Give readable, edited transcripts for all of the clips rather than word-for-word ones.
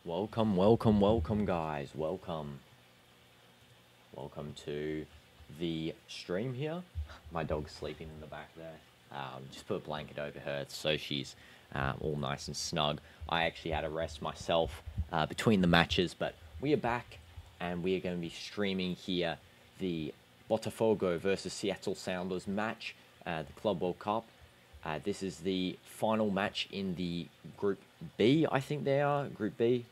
Welcome, welcome, welcome, guys. Welcome. Welcome to the stream here. My dog's sleeping in the back there. Just put a blanket over her so she's all nice and snug. I actually had a rest myself between the matches, but we are back and we are going to be streaming here the Botafogo versus Seattle Sounders match, the Club World Cup. This is the final match in the Group B, I think they are. Group B.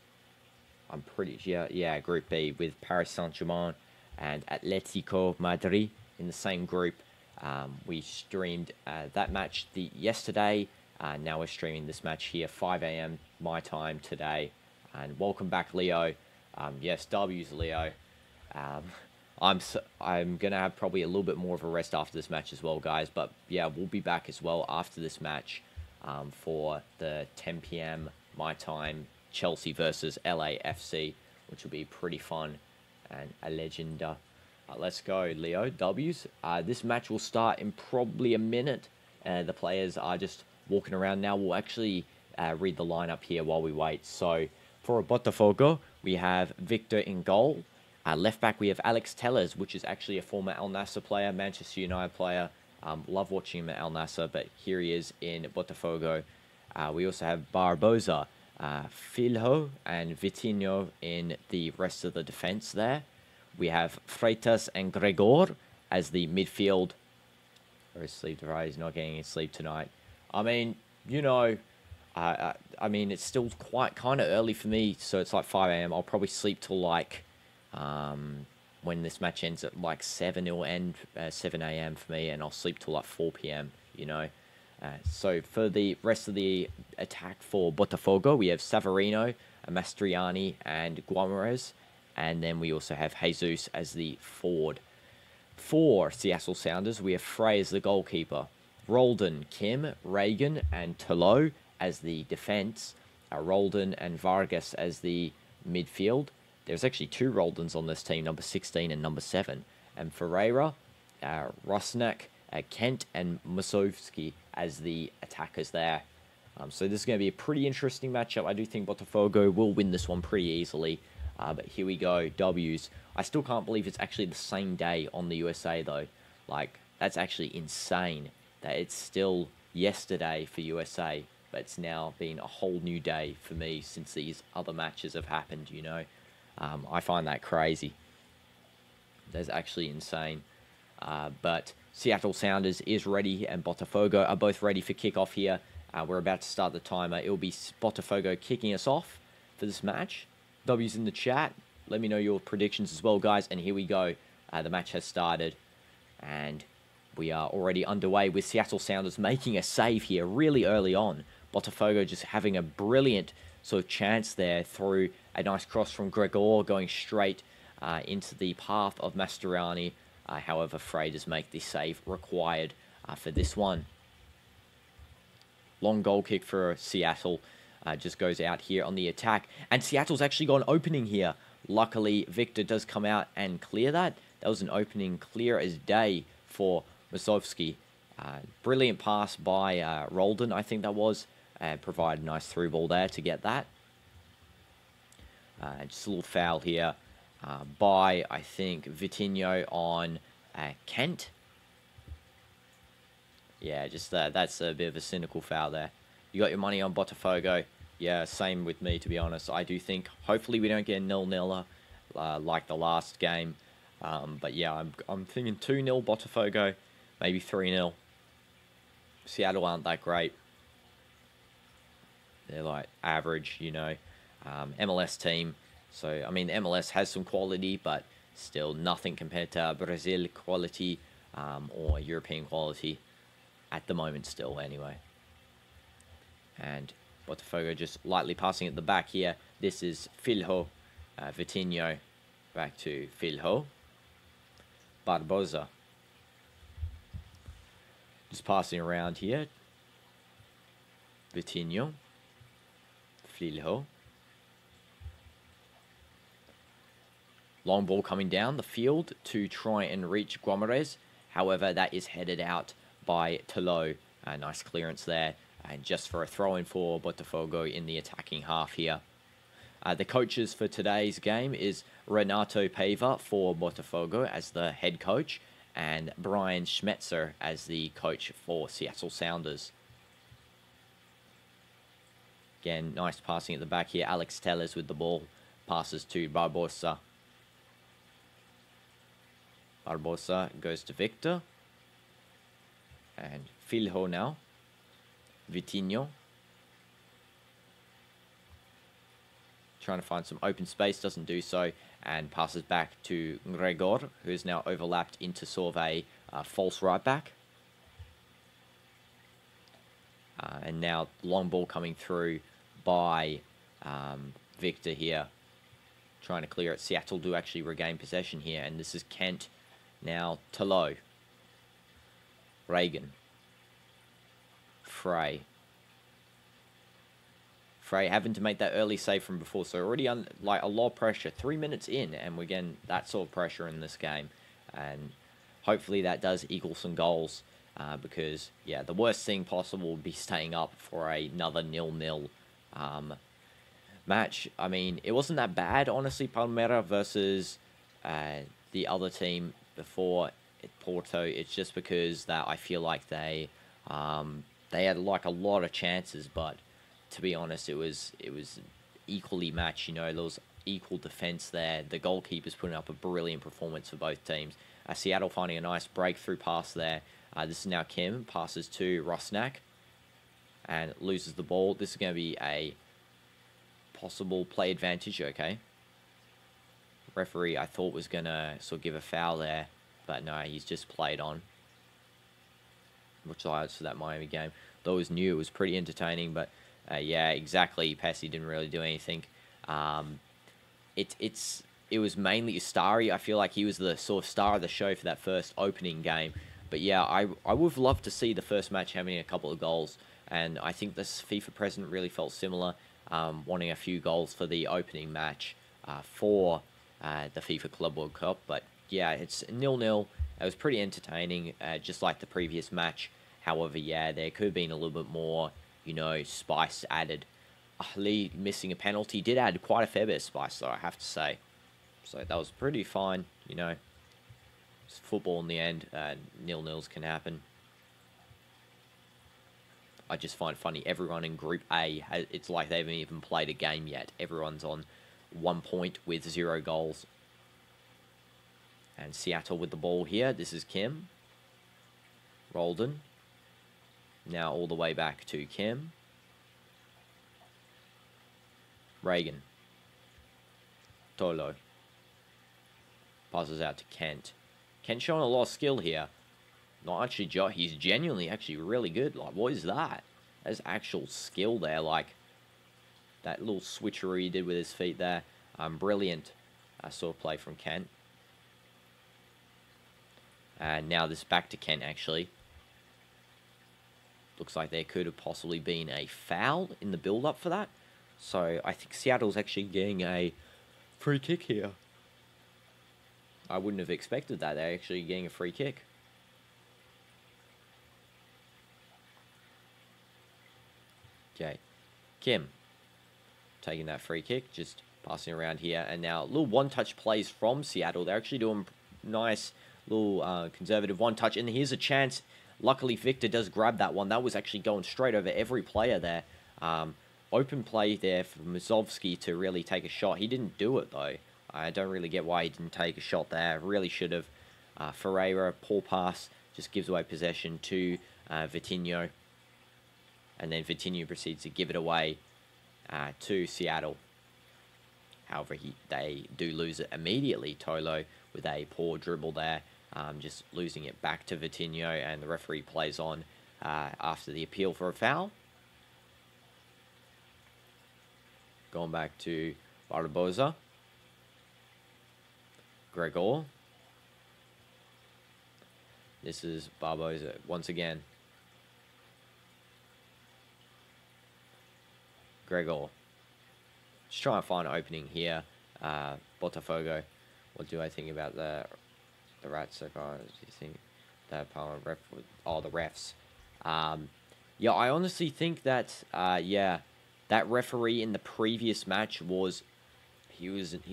I'm pretty sure, yeah, Group B with Paris Saint-Germain and Atletico Madrid in the same group. We streamed that match yesterday. Now we're streaming this match here, 5 a.m. my time today. And welcome back, Leo. Yes, W's Leo. I'm gonna have probably a little bit more of a rest after this match as well, guys. But yeah, we'll be back as well after this match for the 10 p.m. my time Chelsea versus LAFC, which will be pretty fun and a legend. Let's go, Leo. W's. This match will start in probably a minute. The players are just walking around now. We'll actually read the lineup here while we wait. So for Botafogo, we have Victor in goal. Left back, we have Alex Telles, which is actually a former Al Nassr player, Manchester United player. Love watching him at Al Nassr, but here he is in Botafogo. We also have Barbosa, Filho, and Vitinho in the rest of the defense there. We have Freitas and Gregor as the midfield. Or his sleep tonight. He's not getting his sleep tonight. I mean, you know, I mean, it's still quite kind of early for me, so it's like 5 a.m. I'll probably sleep till like when this match ends at like 7, it'll end 7 a.m. for me, and I'll sleep till like 4 p.m., you know. So for the rest of the attack for Botafogo, we have Savarino, Mastriani, and Guamarez. And then we also have Jesus as the forward. For Seattle Sounders, we have Frey as the goalkeeper, Roldan, Kim, Reagan, and Tolo as the defense, Roldan and Vargas as the midfield. There's actually 2 Roldans on this team, number 16 and number 7. And Ferreira, Rosnak, Kent, and Musovski as the attackers there. So this is going to be a pretty interesting matchup. I do think Botafogo will win this one pretty easily. But here we go, W's. I still can't believe it's actually the same day on the USA, though. Like, that's actually insane that it's still yesterday for USA, but it's now been a whole new day for me since these other matches have happened, you know. I find that crazy. That's actually insane. But Seattle Sounders is ready, and Botafogo are both ready for kickoff here. We're about to start the timer. It'll be Botafogo kicking us off for this match. W's in the chat. Let me know your predictions as well, guys. And here we go. The match has started. And we are already underway with Seattle Sounders making a save here really early on. Botafogo just having a brilliant sort of chance there through a nice cross from Gregor going straight into the path of Mastroianni. However, Frey does make the save required for this one. Long goal kick for Seattle. Just goes out here on the attack. And Seattle's actually got an opening here. Luckily, Victor does come out and clear that. That was an opening clear as day for Musovski. Brilliant pass by Roldan, I think that was. Provided a nice through ball there to get that. Just a little foul here by, I think, Vitinho on Kent. Yeah, just that's a bit of a cynical foul there. You got your money on Botafogo. Yeah, same with me, to be honest. I do think, hopefully we don't get a 0-0 like the last game. But yeah, I'm thinking 2-0 Botafogo, maybe 3-0. Seattle aren't that great. They're like average, you know. MLS team. So, I mean, the MLS has some quality, but still nothing compared to Brazil quality or European quality at the moment still, anyway. And Botafogo just lightly passing at the back here. This is Filho, Vitinho, back to Filho. Barbosa. Just passing around here. Vitinho. Filho. Long ball coming down the field to try and reach Guamarez. However, that is headed out by Tolo. Nice clearance there. And just for a throw-in for Botafogo in the attacking half here. The coaches for today's game is Renato Paiva for Botafogo as the head coach, and Brian Schmetzer as the coach for Seattle Sounders. Again, nice passing at the back here. Alex Telles with the ball. Passes to Barbosa. Barbosa goes to Victor. And Filho now. Vitinho. Trying to find some open space, doesn't do so, and passes back to Gregor, who is now overlapped into sort of a false right back. And now long ball coming through by Victor here, trying to clear it. Seattle do actually regain possession here, and this is Kent. Now Tolo, Reagan, Frey having to make that early save from before, so already on like a lot of pressure. 3 minutes in, and we're getting that sort of pressure in this game, and hopefully that does equal some goals, because yeah, the worst thing possible would be staying up for another 0-0 match. I mean, it wasn't that bad, honestly. Palmeiras versus the other team before Porto. It's just because that I feel like they had like a lot of chances, but to be honest, it was equally matched. You know, there was equal defense there. The goalkeeper's putting up a brilliant performance for both teams. Seattle finding a nice breakthrough pass there. This is now Kim, passes to Rosnak, and loses the ball. This is going to be a possible play advantage, okay. Referee, I thought, was going to sort of give a foul there, but no, he's just played on. Much highlights for that Miami game. Though it was new, it was pretty entertaining, but yeah, exactly. Pesci didn't really do anything. It was mainly Ustari. I feel like he was the sort of star of the show for that first opening game. But yeah, I would have loved to see the first match having a couple of goals, and I think this FIFA president really felt similar, wanting a few goals for the opening match for the FIFA Club World Cup. But yeah, it's 0-0. It was pretty entertaining, just like the previous match. However, yeah, there could have been a little bit more, you know, spice added. Lee missing a penalty did add quite a fair bit of spice, though, I have to say. So that was pretty fine, you know. It's football in the end. 0-0s can happen. I just find it funny, everyone in Group A, it's like they haven't even played a game yet. Everyone's on 1 point with 0 goals. And Seattle with the ball here. This is Kim. Roldan. Now all the way back to Kim. Reagan. Tolo. Passes out to Kent. Kent showing a lot of skill here. Not actually, he's genuinely actually really good. Like, what is that? There's actual skill there. Like, that little switcheroo he did with his feet there. Brilliant sort of play from Kent. And now this back to Kent, actually. Looks like there could have possibly been a foul in the build-up for that. So I think Seattle's actually getting a free kick here. I wouldn't have expected that. They're actually getting a free kick. Okay. Kim taking that free kick, just passing around here. And now little one-touch plays from Seattle. They're actually doing nice little conservative one-touch. And here's a chance. Luckily, Victor does grab that one. That was actually going straight over every player there. Open play there for Mazovsky to really take a shot. He didn't do it, though. I don't really get why he didn't take a shot there. Really should have. Ferreira, poor pass, just gives away possession to Vitinho. And then Vitinho proceeds to give it away to Seattle. However, they do lose it immediately. Tolo with a poor dribble there. Just losing it back to Vitinho, and the referee plays on after the appeal for a foul. Going back to Barbosa. Gregor. This is Barbosa once again. Gregor. Just trying to find an opening here. Botafogo. What do I think about the Rats so far? Do you think that Palmer ref? Oh, the refs. Yeah, I honestly think that yeah, that referee in the previous match was, he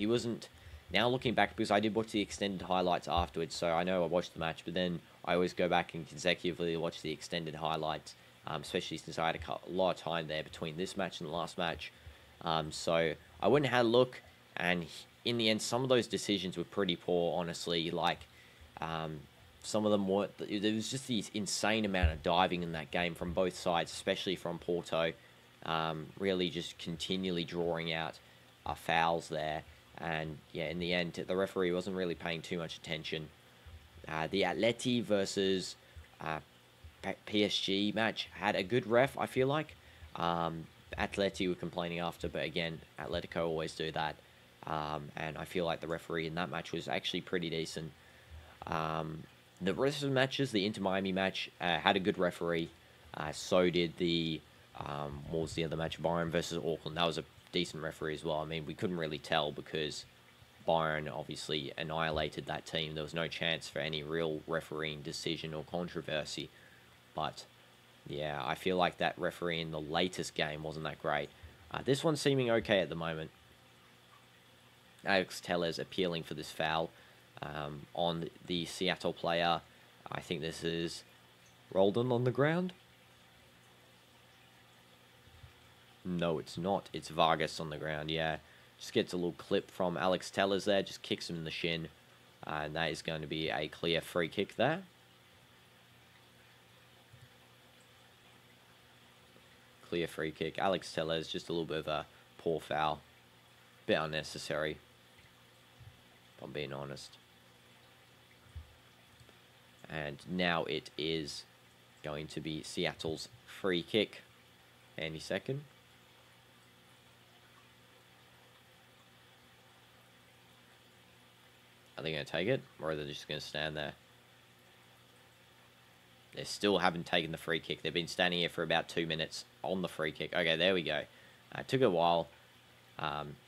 wasn't, now looking back, because I did watch the extended highlights afterwards, so I know I watched the match, but then I always go back and consecutively watch the extended highlights, especially since I had a lot of time there between this match and the last match. So I went and had a look, and in the end, some of those decisions were pretty poor, honestly. Like, some of them weren't. There was just this insane amount of diving in that game from both sides, especially from Porto. Really just continually drawing out fouls there. And yeah, in the end, the referee wasn't really paying too much attention. The Atleti versus PSG match had a good ref, I feel like. Atleti were complaining after, but again, Atletico always do that. And I feel like the referee in that match was actually pretty decent. The rest of the matches, the Inter Miami match, had a good referee. So did the, what was the other match? Bayern versus Auckland. That was a decent referee as well. I mean, we couldn't really tell because Bayern obviously annihilated that team. There was no chance for any real refereeing decision or controversy. But yeah, I feel like that referee in the latest game wasn't that great. This one's seeming okay at the moment. Alex Telles appealing for this foul on the Seattle player. I think this is Roldan on the ground. No, it's not. It's Vargas on the ground, yeah. Just gets a little clip from Alex Telles there. Just kicks him in the shin. And that is going to be a clear free kick there. Clear free kick. Alex Telles, just a little bit of a poor foul. Bit unnecessary, if I'm being honest. And now it is going to be Seattle's free kick. Any second. Are they going to take it? Or are they just going to stand there? They still haven't taken the free kick. They've been standing here for about 2 minutes on the free kick. Okay, there we go. It took a while.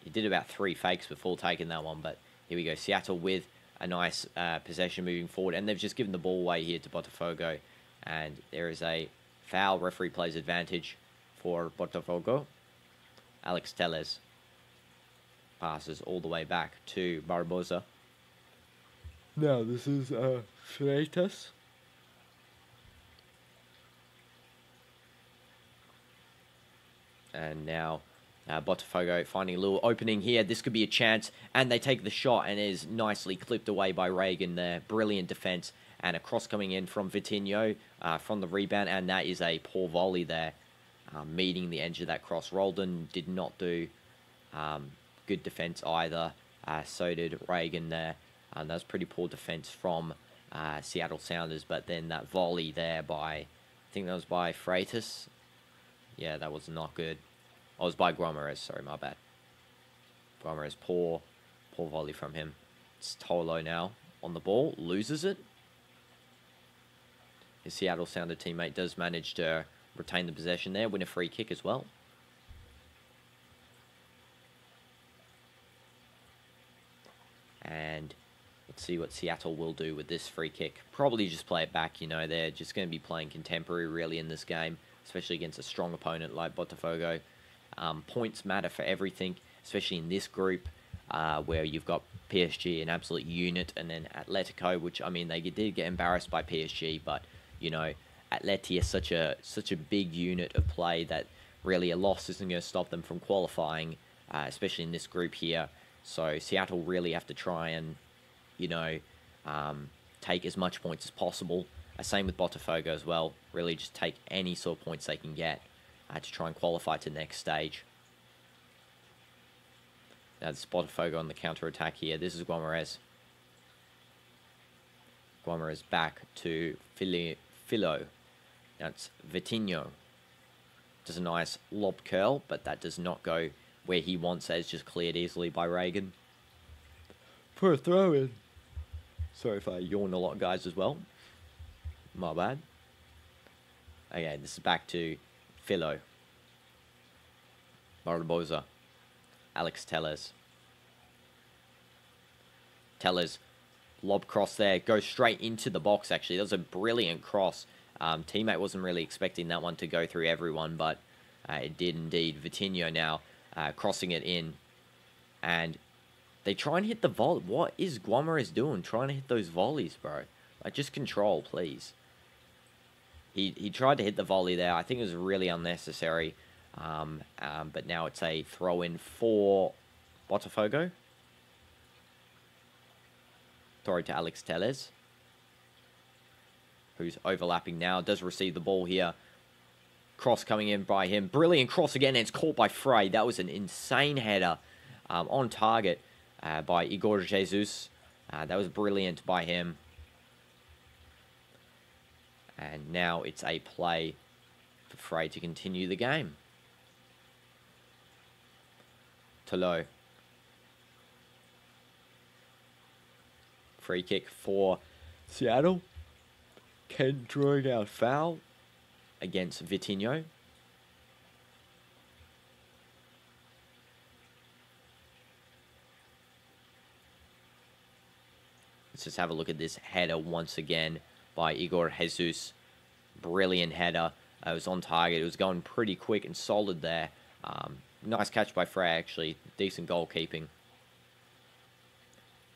He did about 3 fakes before taking that one. But here we go. Seattle with a nice possession moving forward. And they've just given the ball away here to Botafogo. And there is a foul. Referee plays advantage for Botafogo. Alex Telles passes all the way back to Barbosa. Now this is Freitas. And now Botafogo finding a little opening here. This could be a chance. And they take the shot and it is nicely clipped away by Reagan there. Brilliant defense. And a cross coming in from Vitinho from the rebound. And that is a poor volley there. Meeting the edge of that cross. Roldan did not do good defense either. So did Reagan there. And that was pretty poor defense from Seattle Sounders. But then that volley there by, I think that was by Freitas. Yeah, that was not good. Oh, it was by Guamarez. Sorry, my bad. Guamarez, poor volley from him. It's Tolo now on the ball. Loses it. His Seattle Sounder teammate does manage to retain the possession there. Win a free kick as well. And let's see what Seattle will do with this free kick. Probably just play it back, you know. They're just going to be playing contemporary really in this game, especially against a strong opponent like Botafogo. Points matter for everything, especially in this group where you've got PSG, an absolute unit, and then Atletico, which, I mean, they did get embarrassed by PSG, but, you know, Atleti is such a big unit of play that really a loss isn't going to stop them from qualifying, especially in this group here. So Seattle really have to try and, you know, take as much points as possible. Same with Botafogo as well. Really just take any sort of points they can get to try and qualify to the next stage. Now this Botafogo on the counter-attack here. This is Guamarez. Guamarez back to Filo. Now it's Vitinho. Does a nice lob curl, but that does not go where he wants it. It's just cleared easily by Reagan. For a throw-in. Sorry if I yawn a lot, guys, as well. My bad. Okay, this is back to Filo. Barbosa. Alex Telles. Telles. Lob cross there. Goes straight into the box, actually. That was a brilliant cross. Teammate wasn't really expecting that one to go through everyone, but It did indeed. Vitinho now crossing it in. And they try and hit the volley. What is Guamares doing? Trying to hit those volleys, bro. Like, just control, please. He tried to hit the volley there. I think it was really unnecessary. But now it's a throw-in for Botafogo. Throw to Alex Telles, who's overlapping now. Does receive the ball here. Cross coming in by him. Brilliant cross again, and it's caught by Frey. That was an insane header on target by Igor Jesus. That was brilliant by him. And now it's a play for Frey to continue the game. Tolo. Free kick for Seattle. Ken drawing out foul against Vitinho. Let's just have a look at this header once again by Igor Jesus. Brilliant header. It was on target. It was going pretty quick and solid there. Nice catch by Frey, actually. Decent goalkeeping.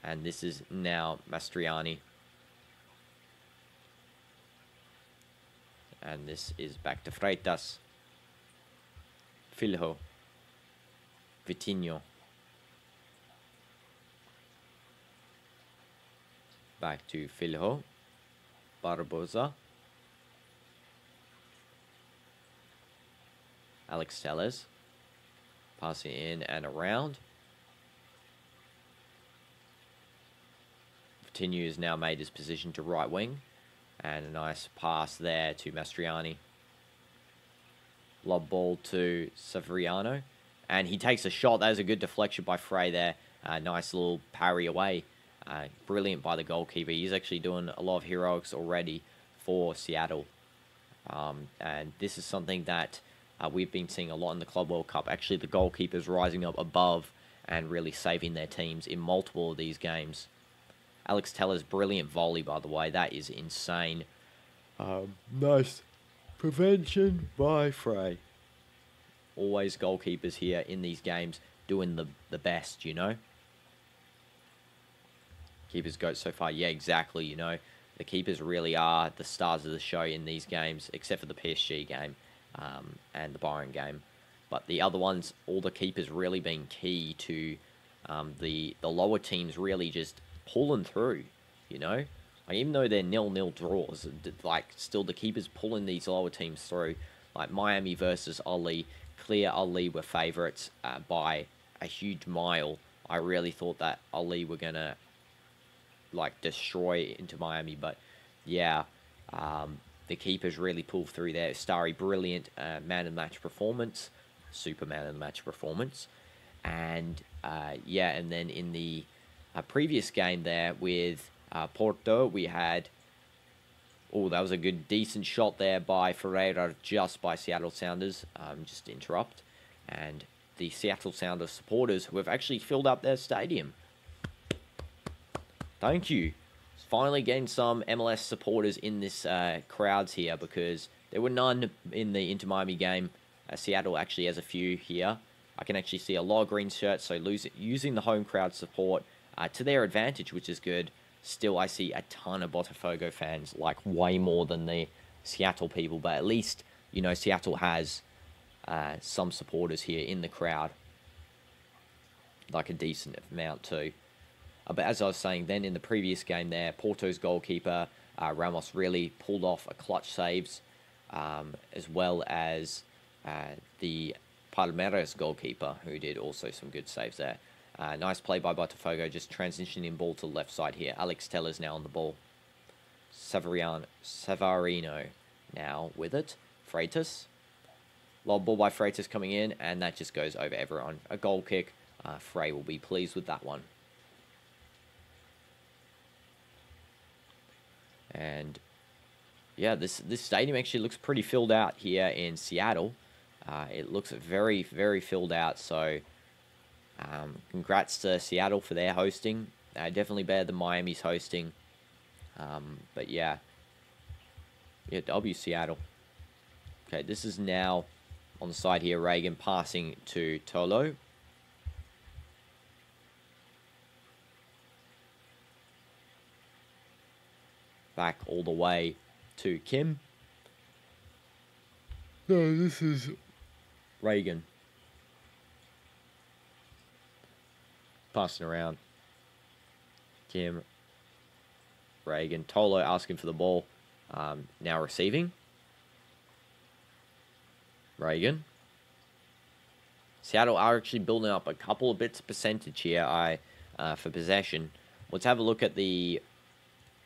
And this is now Mastriani. And this is back to Freitas. Filho. Vitinho. Back to Filho. Barbosa. Alex Telles. Passing in and around. Vitinho has now made his position to right wing. And a nice pass there to Mastriani. Lob ball to Severiano. And he takes a shot. That was a good deflection by Frey there. Nice little parry away. Brilliant by the goalkeeper. He's actually doing a lot of heroics already for Seattle. And this is something that we've been seeing a lot in the Club World Cup. Actually, the goalkeepers rising up above and really saving their teams in multiple of these games. Alex Teller's brilliant volley, by the way. That is insane. Nice prevention by Frey. Always goalkeepers here in these games doing the best, you know. Keepers GOAT so far. Yeah, exactly, you know. The keepers really are the stars of the show in these games, except for the PSG game and the Bayern game. But the other ones, all the keepers really been key to the lower teams really just pulling through, you know. Like, even though they're 0-0 draws, like, still the keepers pulling these lower teams through. Like Miami versus Ali, clear Ali were favourites by a huge mile. I really thought that Ali were gonna like destroy into Miami, but yeah, the keepers really pulled through there. Starry, brilliant man of the match performance, super man of the match performance, and yeah, and then in the previous game there with Porto, we had, oh, that was a good, decent shot there by Ferreira, just by Seattle Sounders, just to interrupt, and the Seattle Sounders supporters who have actually filled up their stadium. Thank you. Finally getting some MLS supporters in this crowds here, because there were none in the Inter Miami game. Seattle actually has a few here. I can actually see a lot of green shirts, so using the home crowd support to their advantage, which is good. Still, I see a ton of Botafogo fans, like way more than the Seattle people, but at least, you know, Seattle has some supporters here in the crowd, like a decent amount too. But as I was saying then, in the previous game there, Porto's goalkeeper, Ramos, really pulled off a clutch saves, as well as the Palmeiras goalkeeper, who did also some good saves there. Nice play by Botafogo, just transitioning ball to the left side here. Alex Teller's now on the ball. Severino now with it. Freitas. Lob ball by Freitas coming in, and that just goes over everyone. A goal kick. Frey will be pleased with that one. And yeah, this stadium actually looks pretty filled out here in Seattle. It looks very, very filled out. So congrats to Seattle for their hosting. Definitely better than Miami's hosting. But yeah, W Seattle. Okay, this is now on the side here. Reagan passing to Tolo. Back all the way to Kim. No, this is Reagan. Passing around. Kim. Reagan. Tolo asking for the ball. Now receiving. Reagan. Seattle are actually building up a couple of bits of percentage here for possession. Let's have a look at the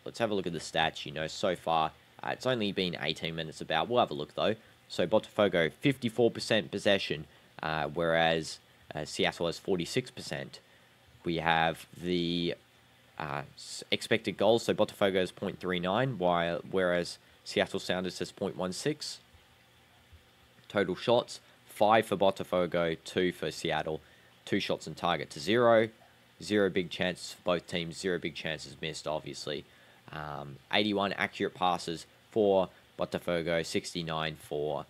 stats, you know, so far. It's only been 18 minutes about. We'll have a look, though. So, Botafogo, 54% possession, whereas Seattle has 46%. We have the expected goals. So, Botafogo is 0.39, whereas Seattle Sounders has 0.16. Total shots, 5 for Botafogo, 2 for Seattle. 2 shots on target to 0. 0 big chances for both teams. 0 big chances missed, obviously. 81 accurate passes for Botafogo, 69 for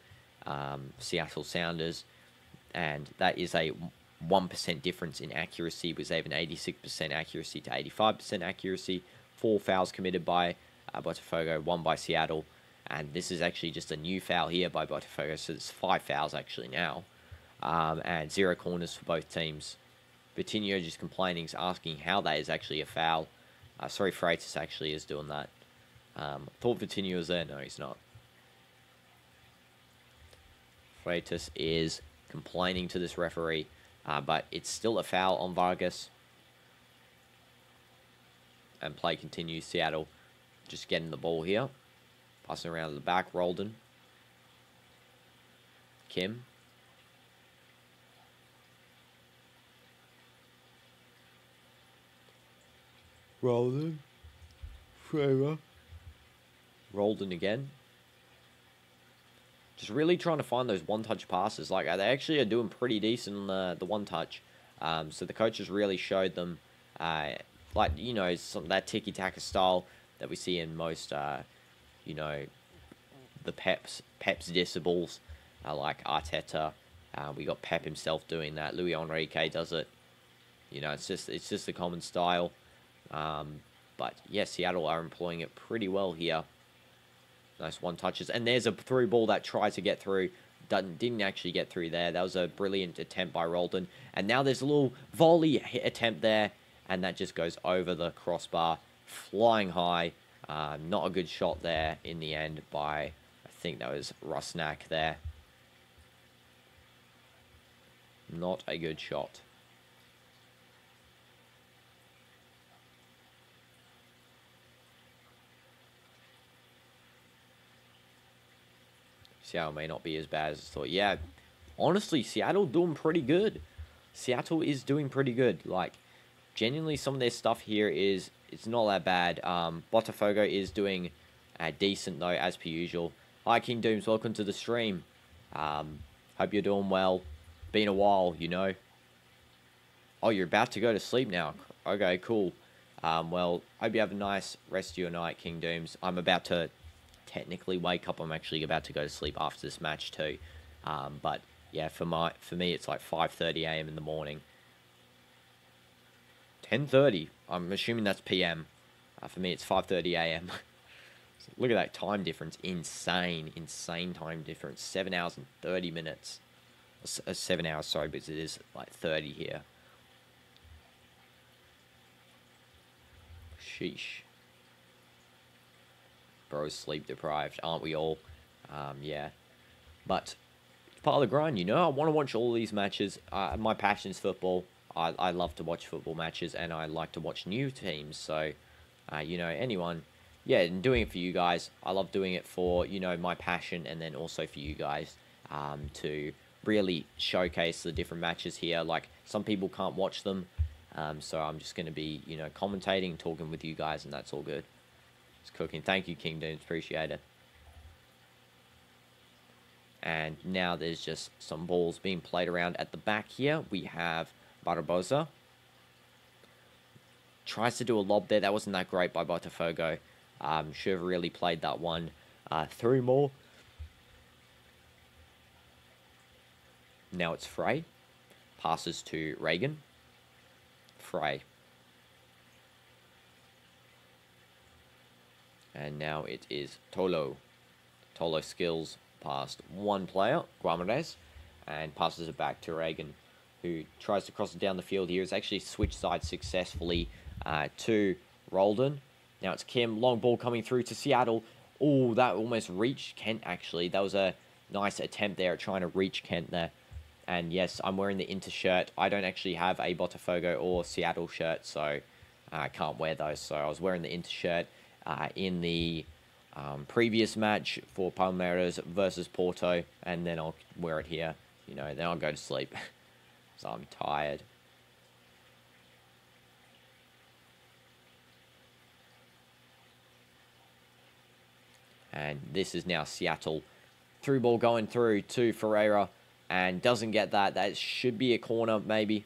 Seattle Sounders, and that is a 1% difference in accuracy. Was even 86% accuracy to 85% accuracy. 4 fouls committed by Botafogo, 1 by Seattle, and this is actually just a new foul here by Botafogo, so it's 5 fouls actually now, and 0 corners for both teams. Vitinho just complaining, asking how that is actually a foul. Sorry, Freitas actually is doing that. Thought Vitinho was there. No, he's not. Freitas is complaining to this referee, but it's still a foul on Vargas. And play continues. Seattle just getting the ball here. Passing around to the back. Roldan. Kim. Roldan. Freire. Roldan again. Just really trying to find those one-touch passes. Like, they actually are doing pretty decent on the one-touch. So the coaches really showed them, like, you know, that tiki-taka style that we see in most, you know, the Pep's disciples, like Arteta. We got Pep himself doing that. Luis Enrique does it. You know, it's just a common style. But yeah, Seattle are employing it pretty well here. Nice one touches, and there's a through ball that tried to get through, didn't actually get through there. That was a brilliant attempt by Roldan, and now there's a little volley attempt there, and that just goes over the crossbar, flying high. Not a good shot there in the end by, I think that was Rusnak there. Not a good shot. Seattle may not be as bad as I thought. Yeah, honestly, Seattle doing pretty good. Seattle is doing pretty good. Like, genuinely, some of their stuff here it's not that bad. Botafogo is doing decent, though, as per usual. Hi, DinoDoomz. Welcome to the stream. Hope you're doing well. Been a while, you know. Oh, you're about to go to sleep now. Okay, cool. Well, hope you have a nice rest of your night, DinoDoomz. I'm about to technically wake up. I'm actually about to go to sleep after this match too, but yeah, for me it's like 5:30 a.m. in the morning. 10:30. I'm assuming that's PM. For me it's 5:30 a.m. Look at that time difference. Insane time difference. 7 hours and 30 minutes. 7 hours, sorry, because it is like 30 here. Sheesh. Bro, sleep deprived, aren't we all? Yeah. But it's part of the grind, you know? I want to watch all these matches. My passion is football. I love to watch football matches, and I like to watch new teams. So, you know, anyone... Yeah, and doing it for you guys. I love doing it for, you know, my passion, and then also for you guys to really showcase the different matches here. Like, some people can't watch them, so I'm just going to be, you know, commentating, talking with you guys, and that's all good. Cooking. Thank you, DinoDoomz. Appreciate it. And now there's just some balls being played around at the back here. We have Barbosa. Tries to do a lob there. That wasn't that great by Botafogo. Should have really played that one through more. Now it's Frey. Passes to Reagan. Frey. And now it is Tolo. Tolo skills past one player, Guamarez, and passes it back to Reagan, who tries to cross it down the field here. Has actually switched sides successfully to Roldan. Now it's Kim. Long ball coming through to Seattle. Oh, that almost reached Kent, actually. That was a nice attempt there at trying to reach Kent there. And yes, I'm wearing the Inter shirt. I don't actually have a Botafogo or Seattle shirt, so I can't wear those. So I was wearing the Inter shirt in the previous match for Palmeiras versus Porto, and then I'll wear it here. You know, then I'll go to sleep. So I'm tired. And this is now Seattle. Through ball going through to Ferreira. And doesn't get that. That should be a corner, maybe.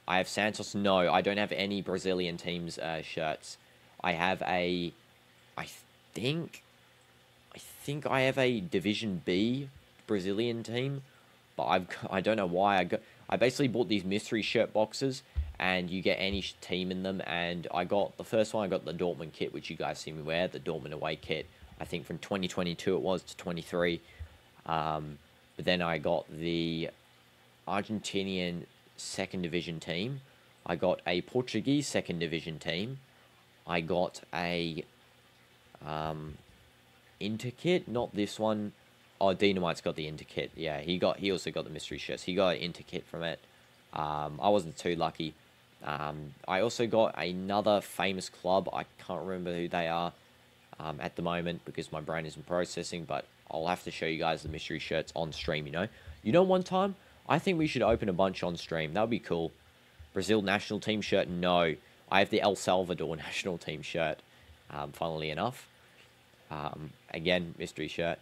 I have Santos. No, I don't have any Brazilian teams' shirts. I have a... I think I have a Division B Brazilian team. But I don't know why. I basically bought these mystery shirt boxes. And you get any team in them. And I got... The first one, I got the Dortmund kit, which you guys see me wear. The Dortmund away kit. I think from 2022 it was to 23. But then I got the Argentinian second division team. I got a Portuguese second division team. I got a Inter kit, not this one. Oh, DinoDoomz got the Inter kit. Yeah, he also got the mystery shirts. He got an Inter kit from it. I wasn't too lucky. I also got another famous club. I can't remember who they are at the moment because my brain isn't processing, but I'll have to show you guys the mystery shirts on stream, you know. You know, one time, I think we should open a bunch on stream. That would be cool. Brazil national team shirt? No. I have the El Salvador national team shirt, funnily enough. Again, mystery shirt.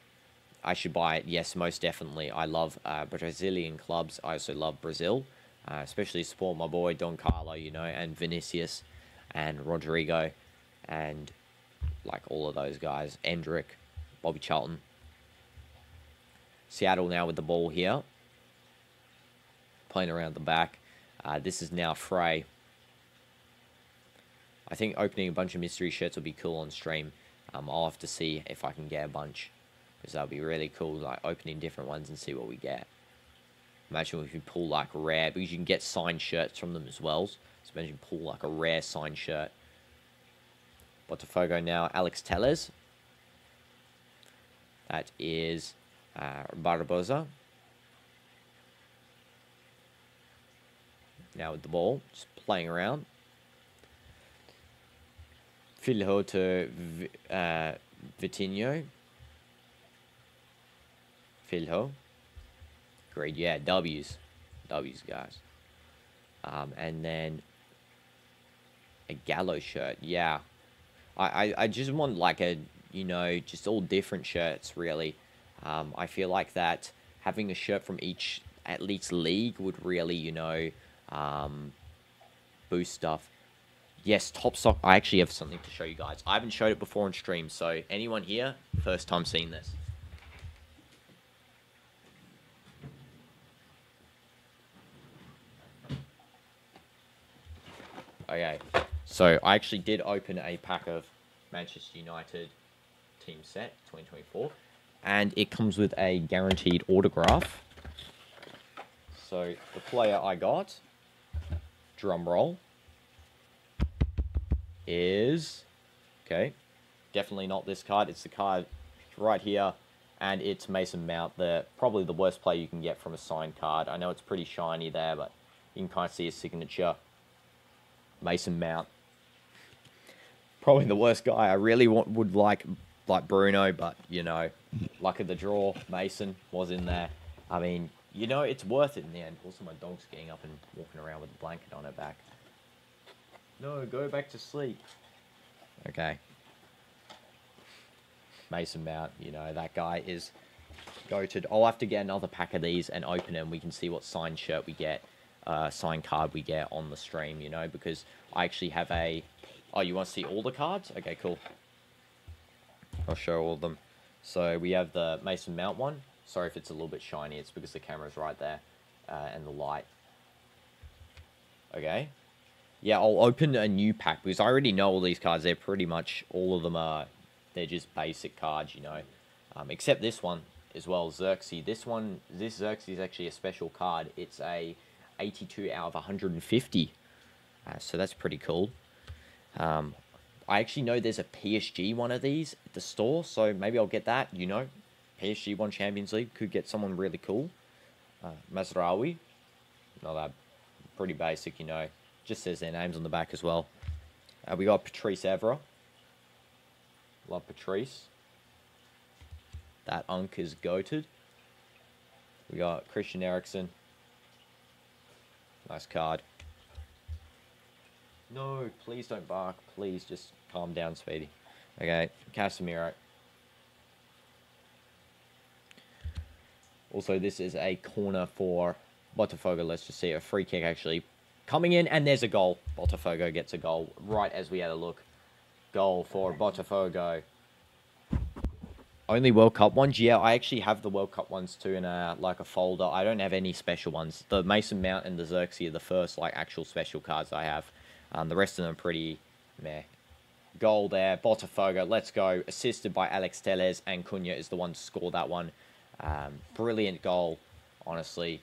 I should buy it. Yes, most definitely. I love Brazilian clubs. I also love Brazil. Especially support my boy Don Carlo, you know, and Vinicius and Rodrigo and like all of those guys. Endrick, Bobby Charlton. Seattle now with the ball here. Playing around the back. This is now Frey. I think opening a bunch of mystery shirts will be cool on stream. I'll have to see if I can get a bunch. Because that'll be really cool, like opening different ones and see what we get. Imagine if you pull like rare, because you can get signed shirts from them as well. So imagine pull like a rare signed shirt. Botafogo now, Alex Telles. That is Barbosa. Now with the ball, just playing around. Filho to Vitinho. Filho. Great, yeah, W's. W's, guys. And then a Gallo shirt, yeah. I just want like a, you know, just all different shirts, really. I feel like that having a shirt from each, at least league, would really, you know, boost stuff. Yes, Top Sock. I actually have something to show you guys. I haven't showed it before on stream, so anyone here, first time seeing this. Okay, so I actually did open a pack of Manchester United team set 2024, and it comes with a guaranteed autograph. So the player I got, drum roll, is, okay, definitely not this card. It's the card right here, and it's Mason Mount, probably the worst player you can get from a signed card. I know it's pretty shiny there, but you can kind of see his signature. Mason Mount, probably the worst guy. I really would like Bruno, but you know, luck of the draw, Mason was in there. I mean, you know, it's worth it in the end. Also, my dog's getting up and walking around with a blanket on her back. No, go back to sleep. Okay. Mason Mount, you know, that guy is goated. I'll have to get another pack of these and open them. We can see what signed shirt we get. Signed card we get on the stream, you know, because I actually have a... Oh, you want to see all the cards? Okay, cool. I'll show all of them. So we have the Mason Mount one. Sorry if it's a little bit shiny. It's because the camera's right there and the light. Okay. Yeah, I'll open a new pack because I already know all these cards. They're pretty much, all of them are, they're just basic cards, you know. Except this one as well, Xerxes. This Xerxes is actually a special card. It's a 82 out of 150. So that's pretty cool. I actually know there's a PSG one of these at the store, so maybe I'll get that, you know. PSG won Champions League, could get someone really cool. Mazraoui, not that, pretty basic, you know. Just says their names on the back as well. We got Patrice Evra. Love Patrice. That Unk is goated. We got Christian Eriksen. Nice card. No, please don't bark. Please just calm down, Speedy. Okay, Casemiro. Also, this is a corner for Botafogo. Let's just see a free kick actually coming in, and there's a goal. Botafogo gets a goal right as we had a look. Goal for Botafogo. Only World Cup ones? Yeah, I actually have the World Cup ones too in like a folder. I don't have any special ones. The Mason Mount and the Xerxes are the first like actual special cards I have. The rest of them are pretty meh. Goal there, Botafogo, let's go. Assisted by Alex Telles, and Cunha is the one to score that one. Brilliant goal, honestly.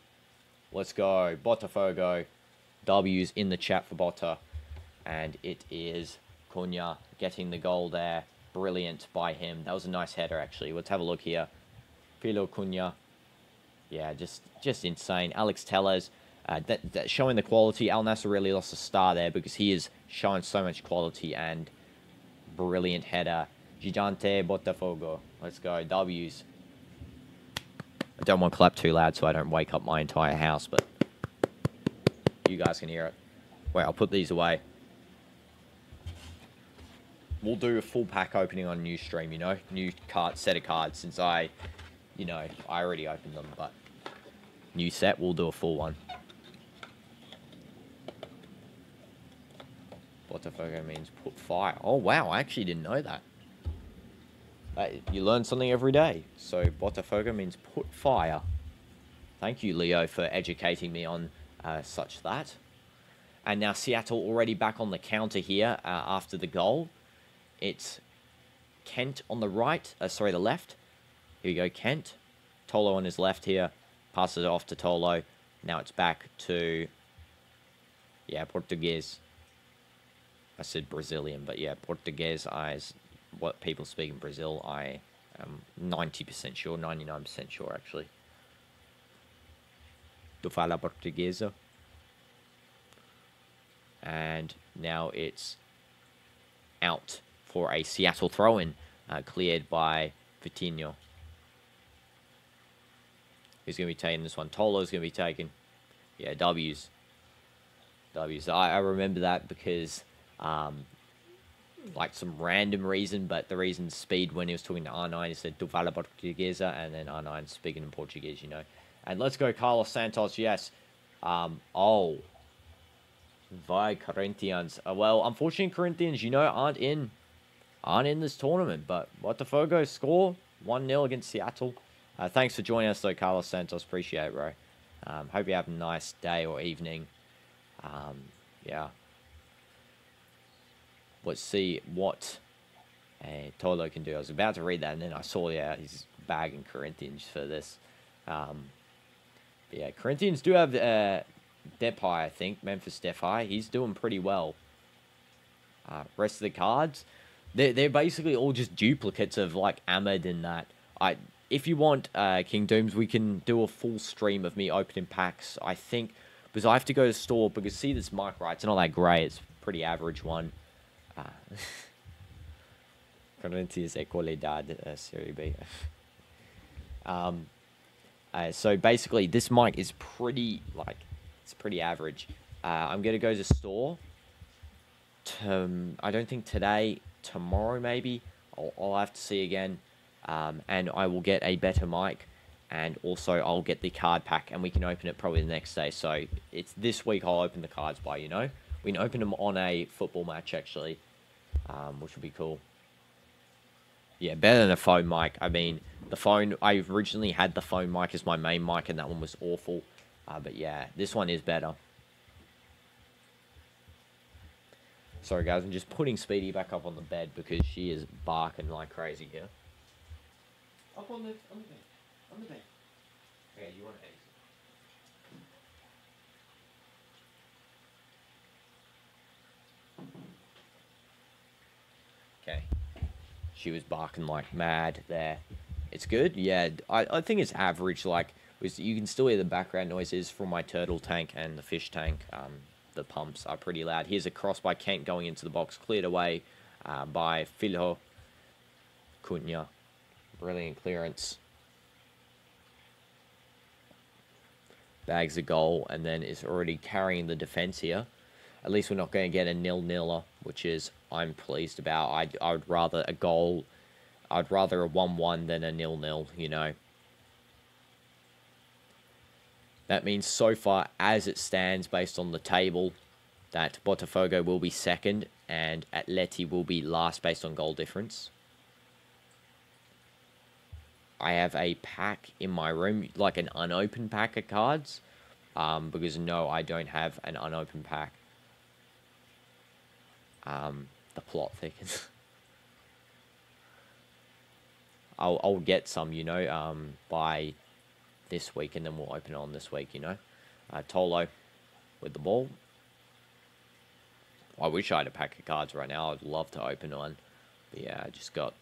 Let's go, Botafogo. W's in the chat for Bota. And it is Cunha getting the goal there. Brilliant by him. That was a nice header, actually. Let's have a look here. Philo Cunha. Yeah, just insane. Alex Telles. That showing the quality. Al Nassr really lost a star there because he is showing so much quality and brilliant header. Gigante Botafogo. Let's go. W's. I don't want to clap too loud so I don't wake up my entire house, but you guys can hear it. Wait, I'll put these away. We'll do a full pack opening on a new stream, you know? New set of cards since I already opened them, but new set, we'll do a full one. Botafogo means put fire. Oh, wow, I actually didn't know that. You learn something every day. So Botafogo means put fire. Thank you, Leo, for educating me on such that. And now Seattle already back on the counter here after the goal. It's Kent on the right. Sorry, the left. Here we go, Kent. Tolo on his left here. Passes it off to Tolo. Now it's back to, yeah, Portuguese. I said Brazilian, but yeah, Portuguese is what people speak in Brazil. I am 90% sure, 99% sure, actually. Tu fala portuguesa. And now it's out for a Seattle throw-in, cleared by Vitinho. Who's going to be taking this one? Tolo's going to be taking. Yeah, W's. W's. I remember that because, like some random reason, but the reason Speed, when he was talking to R9, he said, Tu fala portuguesa, and then R9 speaking in Portuguese, you know. And let's go, Carlos Santos, yes. Oh. Vai Corinthians. Well, unfortunately, Corinthians, you know, aren't in this tournament, but Botafogo score 1-0 against Seattle. Thanks for joining us, though, Carlos Santos. Appreciate it, bro. Hope you have a nice day or evening. Yeah. Let's see what Tolo can do. I was about to read that, and then I saw, yeah, he's bagging Corinthians for this. Yeah, Corinthians do have Depay, I think. Memphis Depay. He's doing pretty well. Rest of the cards, they're basically all just duplicates of, like, Ahmed and that. If you want, King Dooms, we can do a full stream of me opening packs, I think, because I have to go to the store, because, see, this mic, right, it's not that great, it's a pretty average one. Corinthians Equalidad, Serie B. So, basically, this mic is pretty, like, it's pretty average. I'm going to go to the store. I don't think today, tomorrow maybe. I'll have to see again. And I will get a better mic. And also I'll get the card pack. And we can open it probably the next day. So it's this week I'll open the cards by, you know. We can open them on a football match actually. Which would be cool. Yeah, better than a phone mic. I mean, the phone, I originally had the phone mic as my main mic, and that one was awful. But yeah, this one is better. Sorry, guys, I'm just putting Speedy back up on the bed because she is barking like crazy here. Up on the bed. On the bed. Okay, you want to exit? Okay. She was barking like mad there. It's good. Yeah, I think it's average. Like, you can still hear the background noises from my turtle tank and the fish tank. The pumps are pretty loud. Here's a cross by Kent going into the box, cleared away by Filho Cunha. Brilliant clearance. Bags a goal and then is already carrying the defense here. At least we're not going to get a 0-0, which is I'm pleased about. I would rather a goal. I'd rather a 1-1 than a 0-0, you know. That means so far, as it stands based on the table, that Botafogo will be second and Atleti will be last based on goal difference. I have a pack in my room, like an unopened pack of cards, because no, I don't have an unopened pack. The plot thickens. I'll get some, you know, by this week, and then we'll open it on this week, you know. Tolo with the ball. I wish I had a pack of cards right now. I'd love to open one. But yeah, I just got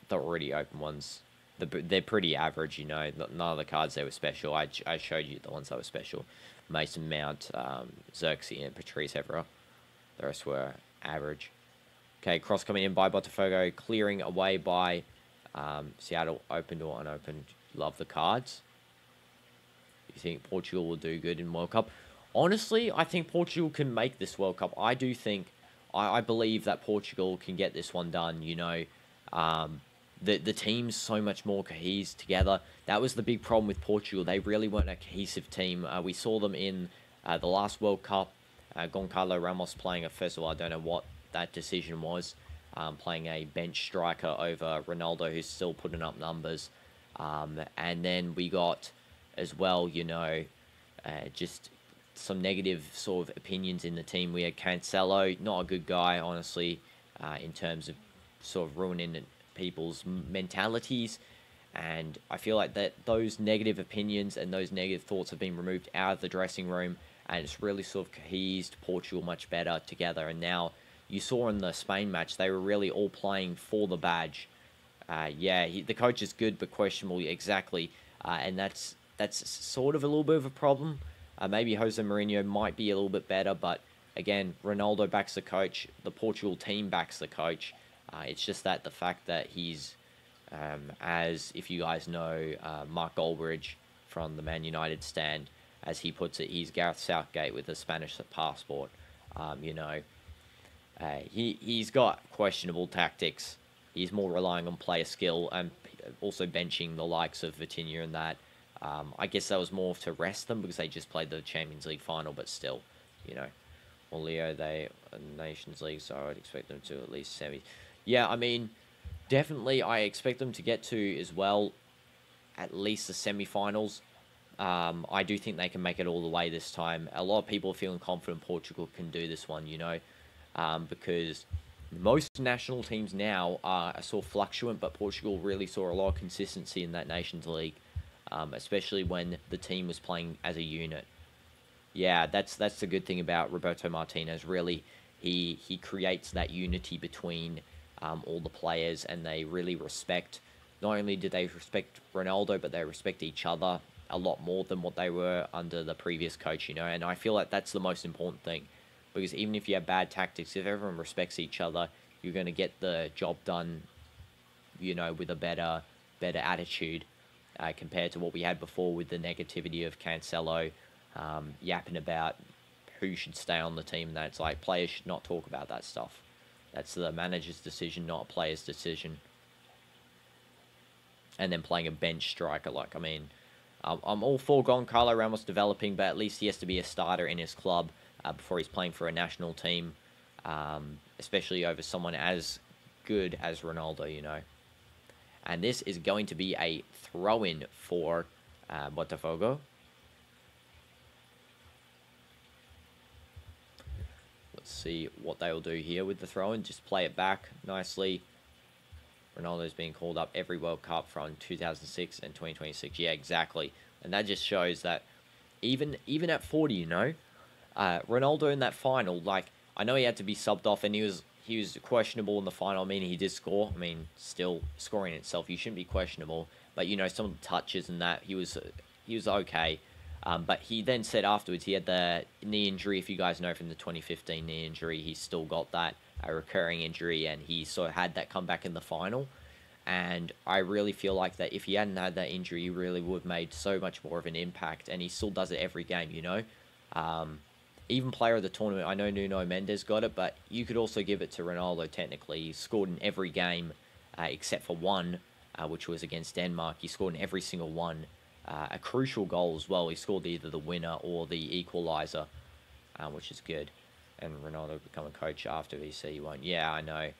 the already open ones. They're pretty average, you know. None of the cards, they were special. I showed you the ones that were special. Mason Mount, Xerxes, and Patrice Evra. The rest were average. Okay, cross coming in by Botafogo, clearing away by Seattle, opened or unopened. Love the cards. You think Portugal will do good in World Cup? Honestly, I think Portugal can make this World Cup. I do think, I believe that Portugal can get this one done, you know. The team's so much more cohesed together. That was the big problem with Portugal. They really weren't a cohesive team. We saw them in the last World Cup. Goncalo Ramos playing first of all, I don't know what that decision was. Playing a bench striker over Ronaldo, who's still putting up numbers. And then we got, as well, you know, just some negative sort of opinions in the team. We had Cancelo, not a good guy, honestly, in terms of sort of ruining people's mentalities. And I feel like that those negative opinions and those negative thoughts have been removed out of the dressing room, and it's really sort of cohesed Portugal much better together. And now you saw in the Spain match, they were really all playing for the badge. Yeah, the coach is good, but questionable, exactly. And that's sort of a little bit of a problem. Maybe Jose Mourinho might be a little bit better, but again, Ronaldo backs the coach. The Portugal team backs the coach. It's just that the fact that he's, as if you guys know, Mark Goldbridge from the Man United stand, as he puts it, he's Gareth Southgate with a Spanish passport. You know, he's got questionable tactics. He's more relying on player skill and also benching the likes of Vitinha and that. I guess that was more to rest them because they just played the Champions League final, but still, you know. Well, Leo, they are Nations League, so I'd expect them to at least semi. Yeah, I mean, definitely I expect them to get to, as well, at least the semi-finals. I do think they can make it all the way this time. A lot of people are feeling confident Portugal can do this one, you know, because most national teams now are sort of fluctuant, but Portugal really saw a lot of consistency in that Nations League, especially when the team was playing as a unit. Yeah, that's the good thing about Roberto Martinez. Really, he creates that unity between all the players, and they really respect. Not only do they respect Ronaldo, but they respect each other a lot more than what they were under the previous coach, you know. And I feel like that's the most important thing, because even if you have bad tactics, if everyone respects each other, you're going to get the job done, you know, with a better attitude compared to what we had before with the negativity of Cancelo yapping about who should stay on the team. That's like, players should not talk about that stuff. That's the manager's decision, not a player's decision. And then playing a bench striker, like, I mean, I'm all for Goncalo Ramos developing, but at least he has to be a starter in his club before he's playing for a national team, especially over someone as good as Ronaldo, you know. And this is going to be a throw-in for Botafogo. Let's see what they will do here with the throw-in. Just play it back nicely. Ronaldo's being called up every World Cup from 2006 and 2026. Yeah, exactly. And that just shows that even at 40, you know, Ronaldo in that final, like, I know he had to be subbed off and he was questionable in the final. I mean, he did score. I mean, still scoring itself, you shouldn't be questionable. But, you know, some of the touches and that, he was okay. But he then said afterwards he had the knee injury. If you guys know from the 2015 knee injury, he still got that, a recurring injury, and he sort of had that comeback in the final. And I really feel like that if he hadn't had that injury, he really would have made so much more of an impact. And he still does it every game, you know. Even player of the tournament, I know Nuno Mendes got it, but you could also give it to Ronaldo technically. He scored in every game except for one, which was against Denmark. He scored in every single one. A crucial goal as well. He scored either the winner or the equaliser, which is good. And Ronaldo become a coach after VC won. Yeah, I know.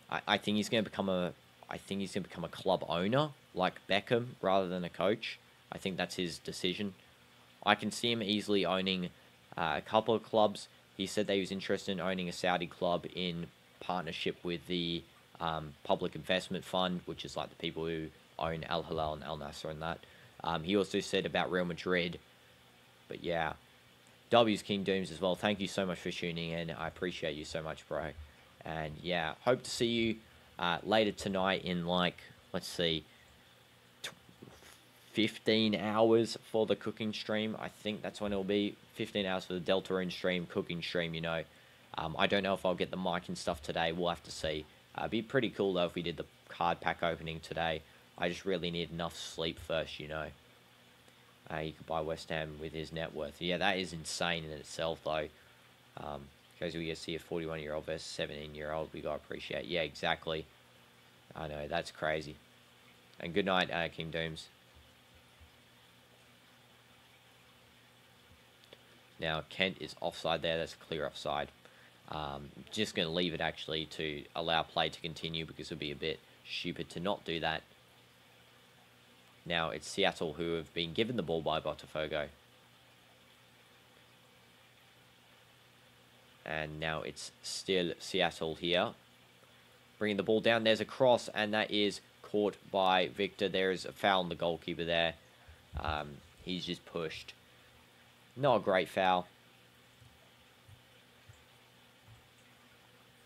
I think he's going to become a club owner like Beckham rather than a coach. I think that's his decision. I can see him easily owning a couple of clubs. He said that he was interested in owning a Saudi club in partnership with the Public Investment Fund, which is like the people who own Al Hilal and Al Nassr and that. He also said about Real Madrid. But yeah, W's King Dooms as well. Thank you so much for tuning in. I appreciate you so much, bro. And yeah, hope to see you later tonight in, like, let's see, 15 hours for the cooking stream. I think that's when it'll be. 15 hours for the Deltarune stream, cooking stream, you know. I don't know if I'll get the mic and stuff today. We'll have to see. It'd be pretty cool, though, if we did the card pack opening today. I just really need enough sleep first, you know. You could buy West Ham with his net worth. Yeah, that is insane in itself, though. Because we get to see a 41-year-old versus 17-year-old. We got to appreciate. Yeah, exactly. I know, that's crazy. And good night, King Dooms. Now, Kent is offside there. That's a clear offside. Just going to leave it, actually, to allow play to continue because it would be a bit stupid to not do that. Now, it's Seattle who have been given the ball by Botafogo. And now it's still Seattle here. Bringing the ball down. There's a cross, and that is caught by Victor. There is a foul on the goalkeeper there. He's just pushed. Not a great foul.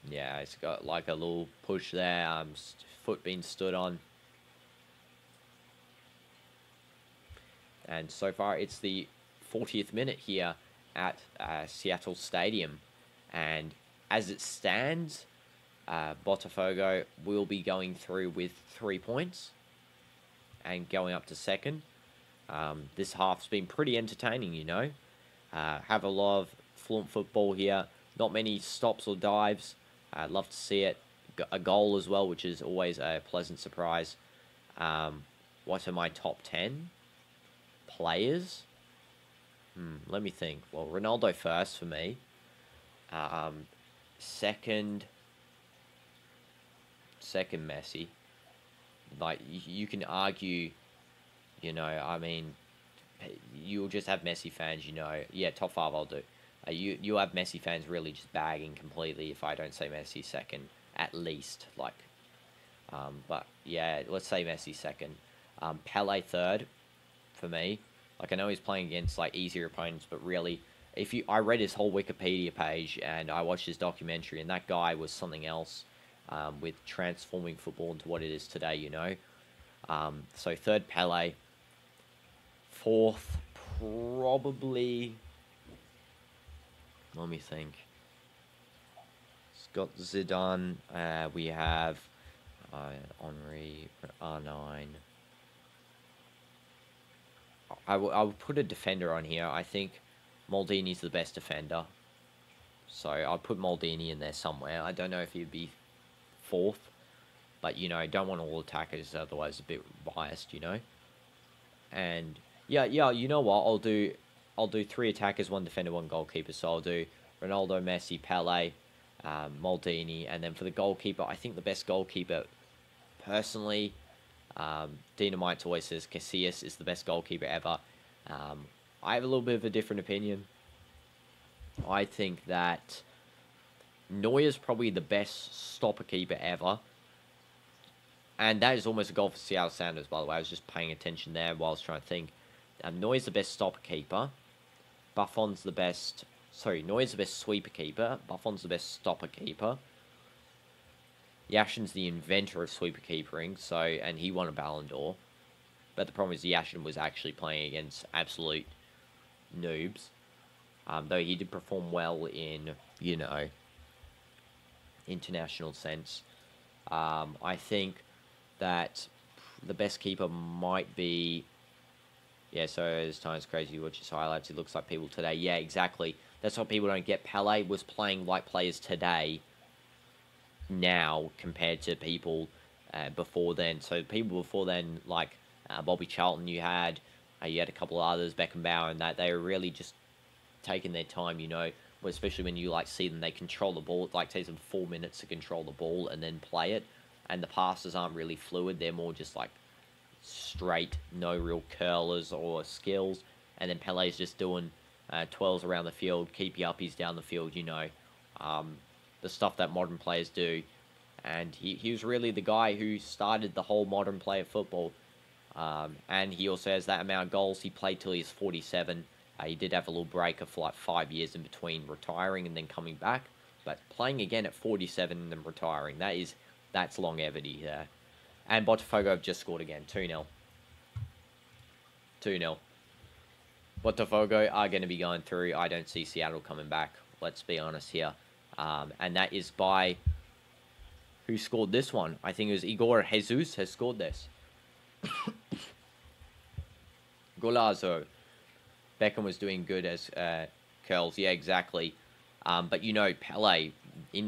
Yeah, it's got like a little push there. Foot being stood on. And so far, it's the 40th minute here at Seattle Stadium. And as it stands, Botafogo will be going through with 3 points and going up to second. This half's been pretty entertaining, you know. Have a lot of fluent football here. Not many stops or dives. I'd love to see it. A goal as well, which is always a pleasant surprise. What are my top 10 players? Let me think. Well, Ronaldo first for me. Second Messi. Like, you can argue, you know, I mean, you'll just have Messi fans, you know. Yeah, top 5 I'll do. You have Messi fans really just bagging completely if I don't say Messi second, at least. Like, but yeah, let's say Messi second. Pele third for me. Like, I know he's playing against like easier opponents, but really, I read his whole Wikipedia page and I watched his documentary, and that guy was something else with transforming football into what it is today, you know. So third, Pele. Fourth, probably, let me think. It's got Zidane. We have Henry, R9. I will put a defender on here. I think Maldini's the best defender. So I'll put Maldini in there somewhere. I don't know if he'd be fourth. But, you know, I don't want all attackers, otherwise a bit biased, you know. And yeah, you know what? I'll do 3 attackers, 1 defender, 1 goalkeeper. So I'll do Ronaldo, Messi, Pele, Maldini. And then for the goalkeeper, I think the best goalkeeper, personally, DinoDoomz always says Casillas is the best goalkeeper ever. I have a little bit of a different opinion. I think that Neuer's probably the best stopper keeper ever. And that is almost a goal for Seattle Sounders, by the way. I was just paying attention there while I was trying to think. Neuer's the best stopper keeper. Buffon's the best... Sorry, Neuer's the best sweeper keeper. Buffon's the best stopper keeper. Yashin's the inventor of sweeper keepering, so, and he won a Ballon d'Or. But the problem is Yashin was actually playing against absolute noobs. Though he did perform well in, you know, international sense. I think that the best keeper might be... Yeah, so as time's crazy, you watch his highlights, it looks like people today. Yeah, exactly. That's what people don't get. Pele was playing like players today, now, compared to people before then. So people before then, like Bobby Charlton, you had a couple of others, Beckenbauer, and that, they were really just taking their time, you know, especially when you, like, see them, they control the ball. It, like, takes them 4 minutes to control the ball and then play it. And the passes aren't really fluid. They're more just, like, straight, no real curlers or skills. And then Pele's just doing 12s around the field, keepy uppies down the field, you know, the stuff that modern players do. And he was really the guy who started the whole modern play of football. And he also has that amount of goals. He played till he was 47. He did have a little break of like 5 years in between retiring and then coming back. But playing again at 47 and then retiring, that's longevity there. And Botafogo have just scored again, 2-0. 2-0. Botafogo are going to be going through. I don't see Seattle coming back. Let's be honest here. And that is by... Who scored this one? I think it was Igor Jesus has scored this. Golazo. Beckham was doing good as curls. Yeah, exactly. But, you know, Pele, he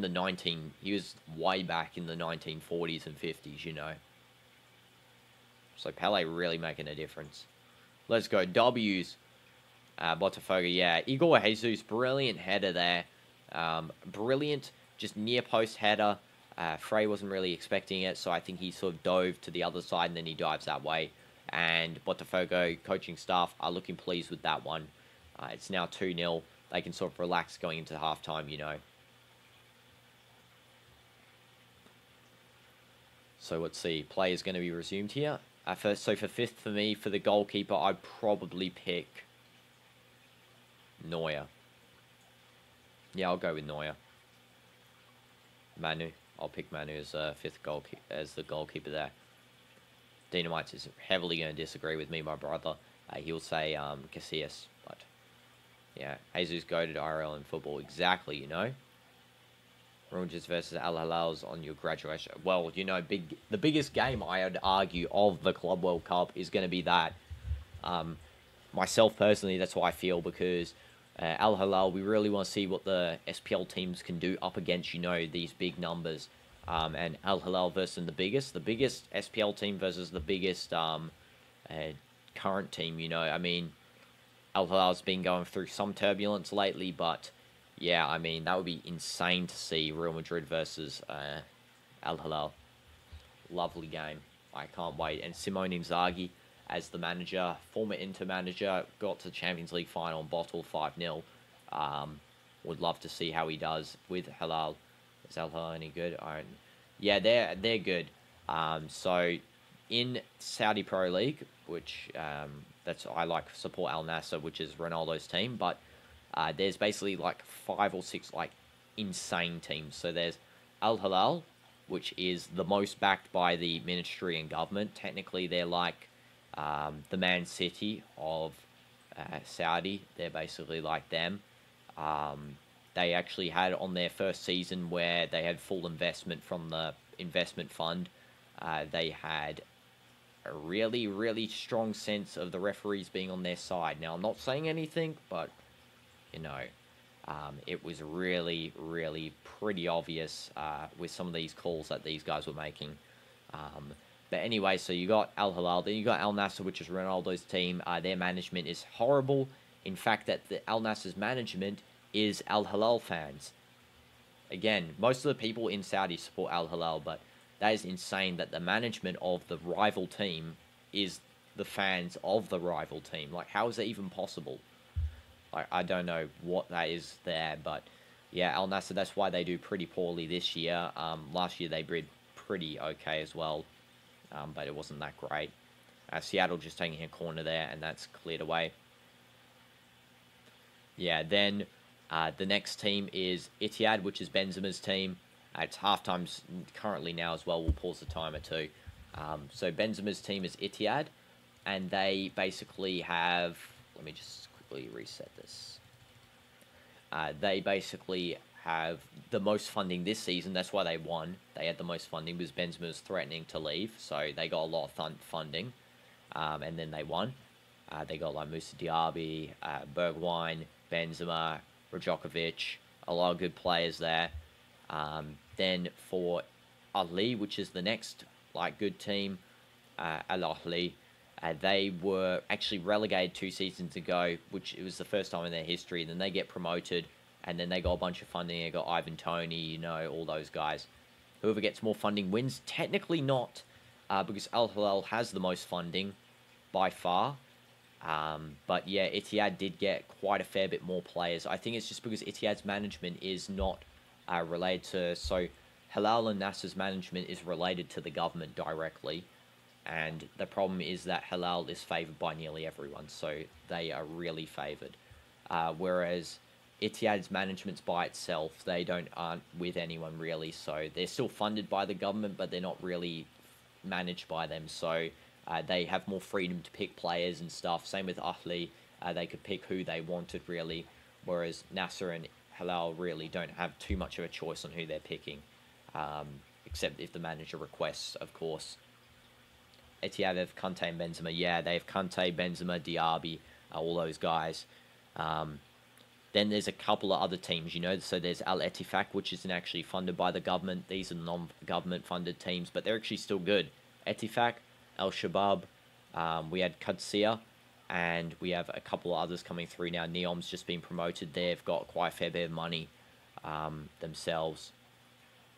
was way back in the 1940s and 50s, you know. So Pele really making a difference. Let's go. W's. Botafogo, yeah. Igor Jesus, brilliant header there. Brilliant, just near post header. Frey wasn't really expecting it, so I think he sort of dove to the other side and then he dives that way. And Botafogo coaching staff are looking pleased with that one. It's now 2-0. They can sort of relax going into halftime, you know. So let's see. Play is going to be resumed here. So for fifth for me, for the goalkeeper, I'd probably pick Neuer. Yeah, I'll go with Neuer. Manu. I'll pick Manu as fifth goalkeeper, as the goalkeeper there. DinoDoomz is heavily going to disagree with me, my brother. He'll say Casillas, but yeah, Jesus goated IRL in football. Exactly, you know. Rangers versus Al Hilal's on your graduation. Well, you know, the biggest game I would argue of the Club World Cup is going to be that. Myself personally, that's what I feel, because Al Hilal, we really want to see what the SPL teams can do up against, you know, these big numbers. And Al Hilal versus the biggest SPL team versus the biggest current team, you know. I mean, Al Hilal's been going through some turbulence lately, but yeah, I mean, that would be insane to see Real Madrid versus Al Hilal. Lovely game. I can't wait. And Simone Inzaghi, as the manager, former Inter manager, got to the Champions League final and bottled 5-0. Would love to see how he does with Hilal. Is Al Hilal any good? Yeah, they're good. So in Saudi Pro League, which I like support Al Nassr, which is Ronaldo's team, but there's basically like 5 or 6 like insane teams. So there's Al Hilal, which is the most backed by the ministry and government. Technically, they're like the Man City of Saudi. They're basically like them. They actually had on their first season where they had full investment from the investment fund. They had a really, really strong sense of the referees being on their side. Now, I'm not saying anything, but, you know, it was really, really pretty obvious with some of these calls that these guys were making. But anyway, so you got Al Hilal, then you got Al Nassr, which is Ronaldo's team. Their management is horrible. In fact, that the Al Nassr's management is Al Hilal fans. again, most of the people in Saudi support Al Hilal, but that is insane that the management of the rival team is the fans of the rival team. Like, how is that even possible? Like, I don't know what that is there, but yeah, Al Nassr, that's why they do pretty poorly this year. Last year they did pretty okay as well, but it wasn't that great. Seattle just taking a corner there, and that's cleared away. Yeah, then the next team is Etihad, which is Benzema's team. It's halftime currently now as well. We'll pause the timer too. So Benzema's team is Etihad, and they basically have... Let me just quickly reset this. They basically have the most funding this season. That's why they won. They had the most funding because Benzema was threatening to leave, so they got a lot of funding, and then they won. They got like Moussa Diaby, Bergwijn, Benzema, Rajokovic, a lot of good players there. Then for Ahly, which is the next like good team, Al Ahly, they were actually relegated 2 seasons ago, which it was the first time in their history. Then they get promoted, and then they got a bunch of funding. They got Ivan Toney, you know, all those guys. Whoever gets more funding wins. Technically not, because Al Hilal has the most funding by far. But yeah, Etihad did get quite a fair bit more players. I think it's just because Etihad's management is not related to... So Hilal and Nasser's management is related to the government directly. And the problem is that Hilal is favoured by nearly everyone. So they are really favoured. Whereas Etihad's management's by itself. They aren't with anyone really. So they're still funded by the government, but they're not really managed by them. So... they have more freedom to pick players and stuff. Same with Ahly. They could pick who they wanted, really. Whereas Nasser and Hilal really don't have too much of a choice on who they're picking. Except if the manager requests, of course. Etihad have Kante and Benzema. Yeah, they have Kante, Benzema, Diaby, all those guys. Then there's a couple of other teams, you know. So there's Al Ettifaq, which isn't actually funded by the government. These are non-government funded teams, but they're actually still good. Ettifaq, Al Shabab, we had Qadsiya, and we have a couple of others coming through now. Neom's just been promoted. They've got quite a fair bit of money themselves.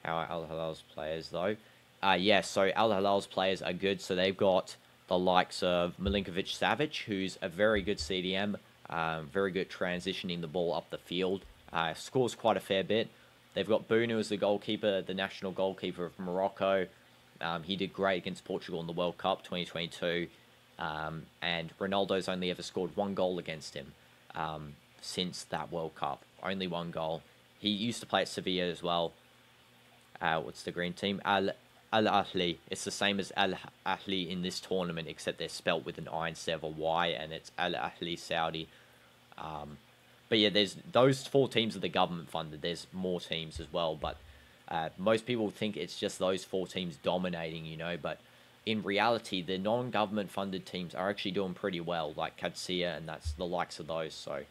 How are Al Hilal's players, though? Yeah, so Al Hilal's players are good. So they've got the likes of Milinkovic-Savic, who's a very good CDM, very good transitioning the ball up the field. Scores quite a fair bit. They've got Bunu as the goalkeeper, the national goalkeeper of Morocco. He did great against Portugal in the World Cup 2022. And Ronaldo's only ever scored 1 goal against him since that World Cup. Only 1 goal. He used to play at Sevilla as well. What's the green team? Al Ahly. It's the same as Al Ahly in this tournament, except they're spelt with an I instead of a Y, and it's Al Ahly Saudi. But yeah, there's those 4 teams are the government funded. There's more teams as well, but most people think it's just those 4 teams dominating, you know, but in reality, the non-government funded teams are actually doing pretty well, like Qadsiya, and that's the likes of those, so,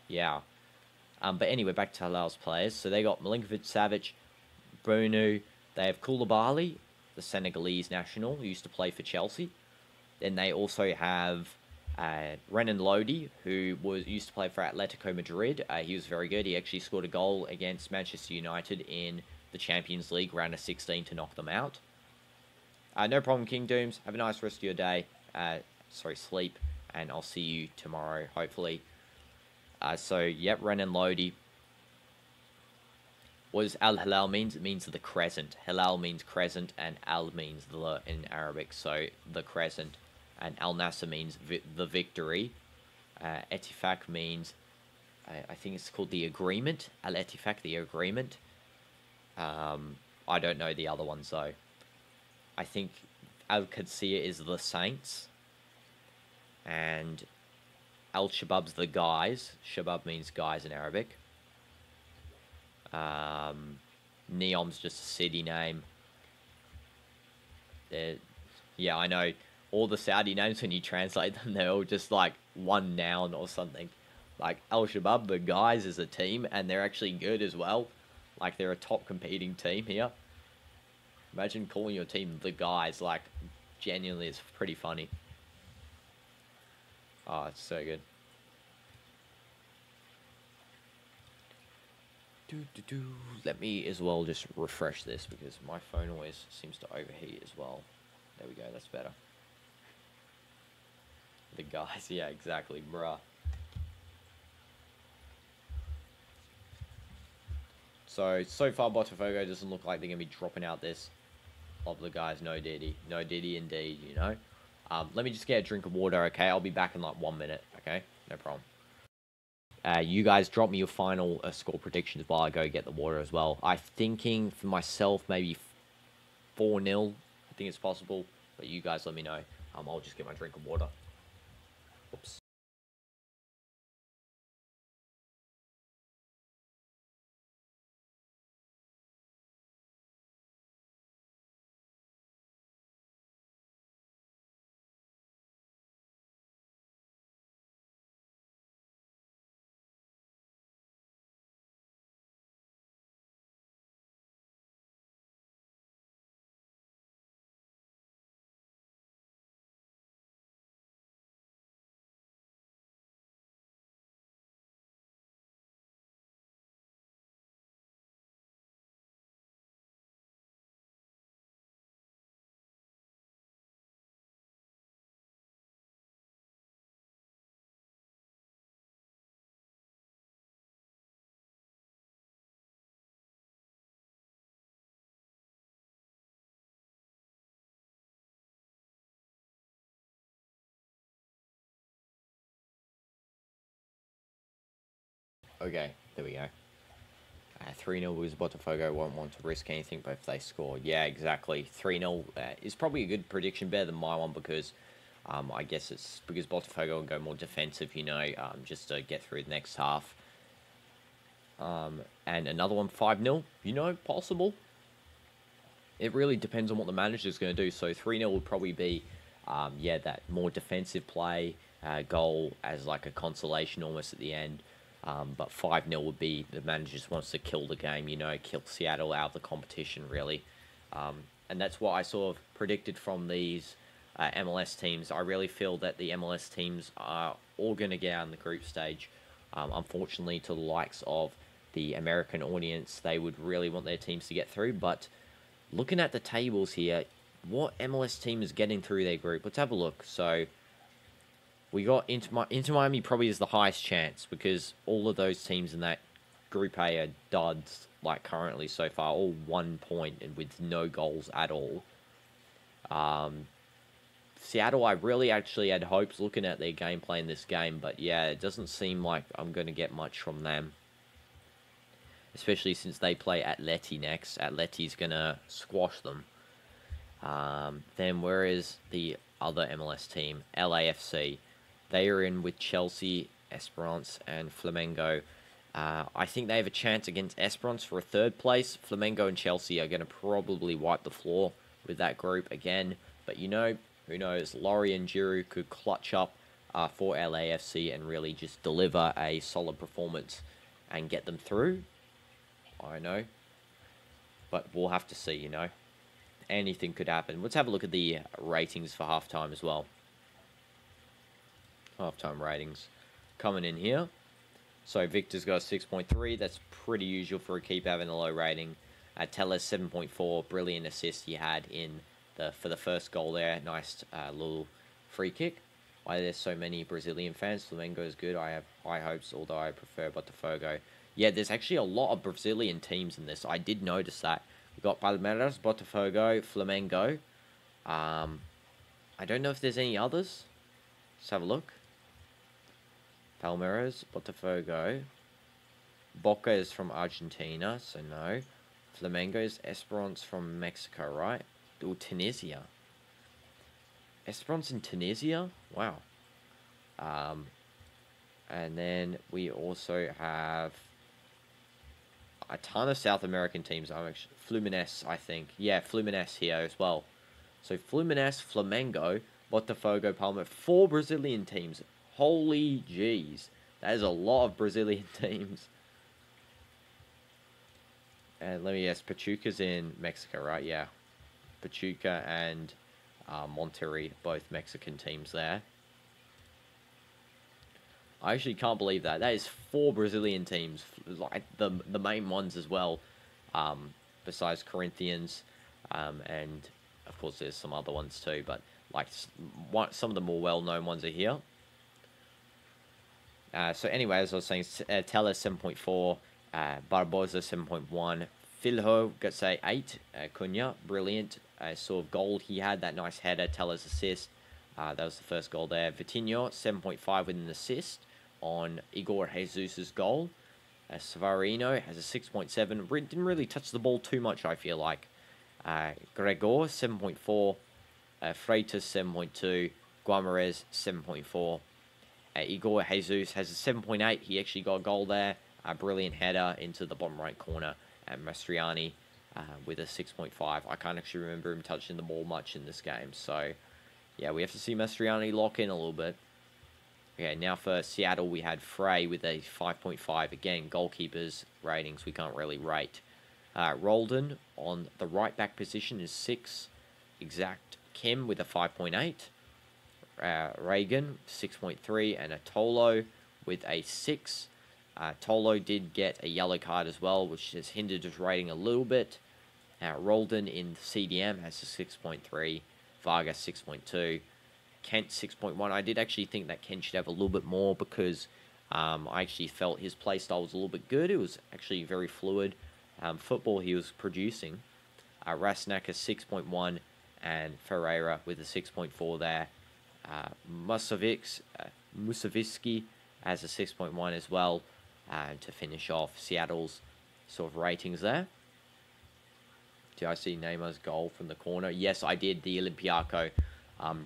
yeah. But anyway, back to Hilal's players. So they got Milinkovic-Savic, Bunu, they have Koulibaly, the Senegalese national, who used to play for Chelsea. Then they also have Renan Lodi, who used to play for Atletico Madrid. He was very good. He actually scored a goal against Manchester United in the Champions League round of 16 to knock them out. No problem, DinoDoomz. Have a nice rest of your day. Sleep. And I'll see you tomorrow, hopefully. Yep, Renan Lodi. What does Al Hilal means? It means the crescent. Hilal means crescent, and Al means the in Arabic, so the crescent. And Al Nassr means the victory. Ettifaq means, I think it's called the agreement. Al Ettifaq, the agreement. I don't know the other ones, though. I think Al Qadsiya is the saints. And Al Shabab's the guys. Shabab means guys in Arabic. Neom's just a city name. Yeah, I know. All the Saudi names, when you translate them, they're all just like one noun or something. Like Al Shabab, the guys, is a team, and they're actually good as well. Like, they're a top competing team here. Imagine calling your team the guys. Like, genuinely, it's pretty funny. Oh, it's so good. Let me as well just refresh this because my phone always seems to overheat as well. There we go, that's better. The guys, yeah, exactly, bruh. So far Botafogo doesn't look like they're going to be dropping out this of the guys. No Diddy. No Diddy indeed, you know. Let me just get a drink of water, okay? I'll be back in like 1 minute, okay? No problem. You guys drop me your final score predictions while I go get the water as well. I'm thinking for myself maybe 4-0. I think it's possible, but you guys let me know. I'll just get my drink of water. Oops. Okay, there we go. 3-0 was Botafogo. Won't want to risk anything, but if they score, yeah, exactly. 3-0 is probably a good prediction, better than my one, because I guess it's because Botafogo will go more defensive, you know, just to get through the next half. And another one, 5-0, you know, possible. It really depends on what the manager's going to do. So 3-0 would probably be, yeah, that more defensive play, goal as like a consolation almost at the end. But 5-0 would be the manager just wants to kill the game, you know, kill Seattle out of the competition, really. And that's what I sort of predicted from these MLS teams. I really feel that the MLS teams are all going to get out in the group stage. Unfortunately, to the likes of the American audience, they would really want their teams to get through. But looking at the tables here, what MLS team is getting through their group? Let's have a look. So we got Inter Miami probably is the highest chance because all of those teams in that Group A are duds, like currently so far, all 1 point and with no goals at all. Seattle, I really actually had hopes looking at their gameplay in this game, but yeah, it doesn't seem like I'm going to get much from them. Especially since they play Atleti next. Atleti's going to squash them. Then where is the other MLS team? LAFC. They are in with Chelsea, Esperance, and Flamengo. I think they have a chance against Esperance for a third place. Flamengo and Chelsea are going to probably wipe the floor with that group again. But you know, who knows? Laurie and Giroud could clutch up for LAFC and really just deliver a solid performance and get them through. I know. But we'll have to see, you know. Anything could happen. Let's have a look at the ratings for halftime as well. Halftime ratings coming in here. So Victor's got a 6.3. That's pretty usual for a keeper having a low rating. Tellez 7.4. Brilliant assist he had for the first goal there. Nice little free kick. Why there's so many Brazilian fans. Flamengo is good. I have high hopes, although I prefer Botafogo. Yeah, there's actually a lot of Brazilian teams in this. I did notice that. We've got Palmeiras, Botafogo, Flamengo. I don't know if there's any others. Let's have a look. Palmeiras, Botafogo. Boca is from Argentina, so no. Flamengo is Esperance from Mexico, right? Or Tunisia. Esperance in Tunisia? Wow. And then we also have a ton of South American teams. Fluminense, I think. Yeah, Fluminense here as well. So Fluminense, Flamengo, Botafogo, Palmeiras. 4 Brazilian teams. Holy jeez. That is a lot of Brazilian teams. And let me guess, Pachuca's in Mexico, right? Yeah. Pachuca and Monterrey, both Mexican teams there. I actually can't believe that. That is 4 Brazilian teams, like the main ones as well, besides Corinthians, and of course there's some other ones too, but like some of the more well-known ones are here. So anyway, as I was saying, Telles 7.4, Barbosa 7.1, Filho gets a 8, Cunha, brilliant, sort of goal he had, that nice header, Telles assist, that was the first goal there. Vitinho 7.5 with an assist on Igor Jesus' goal. Savarino has a 6.7, didn't really touch the ball too much, I feel like. Gregor 7.4, Freitas 7.2, Guimarães 7.4. Igor Jesus has a 7.8. He actually got a goal there. A brilliant header into the bottom right corner. And Mastriani with a 6.5. I can't actually remember him touching the ball much in this game. So, yeah, we have to see Mastriani lock in a little bit. Okay, now for Seattle, we had Frey with a 5.5. Again, goalkeepers ratings we can't really rate. Roldan on the right back position is 6. Exact Kim with a 5.8. Reagan 6.3, and a Tolo with a 6. Tolo did get a yellow card as well, which has hindered his rating a little bit. Roldan in CDM has a 6.3, Vargas 6.2, Kent 6.1. I did actually think that Kent should have a little bit more because I actually felt his play style was a little bit good. It was actually very fluid football he was producing. Rasnak is 6.1, and Ferreira with a 6.4 there. Musavitsky has a 6.1 as well to finish off Seattle's sort of ratings there. Did I see Neymar's goal from the corner? Yes, I did. The Olympiaco.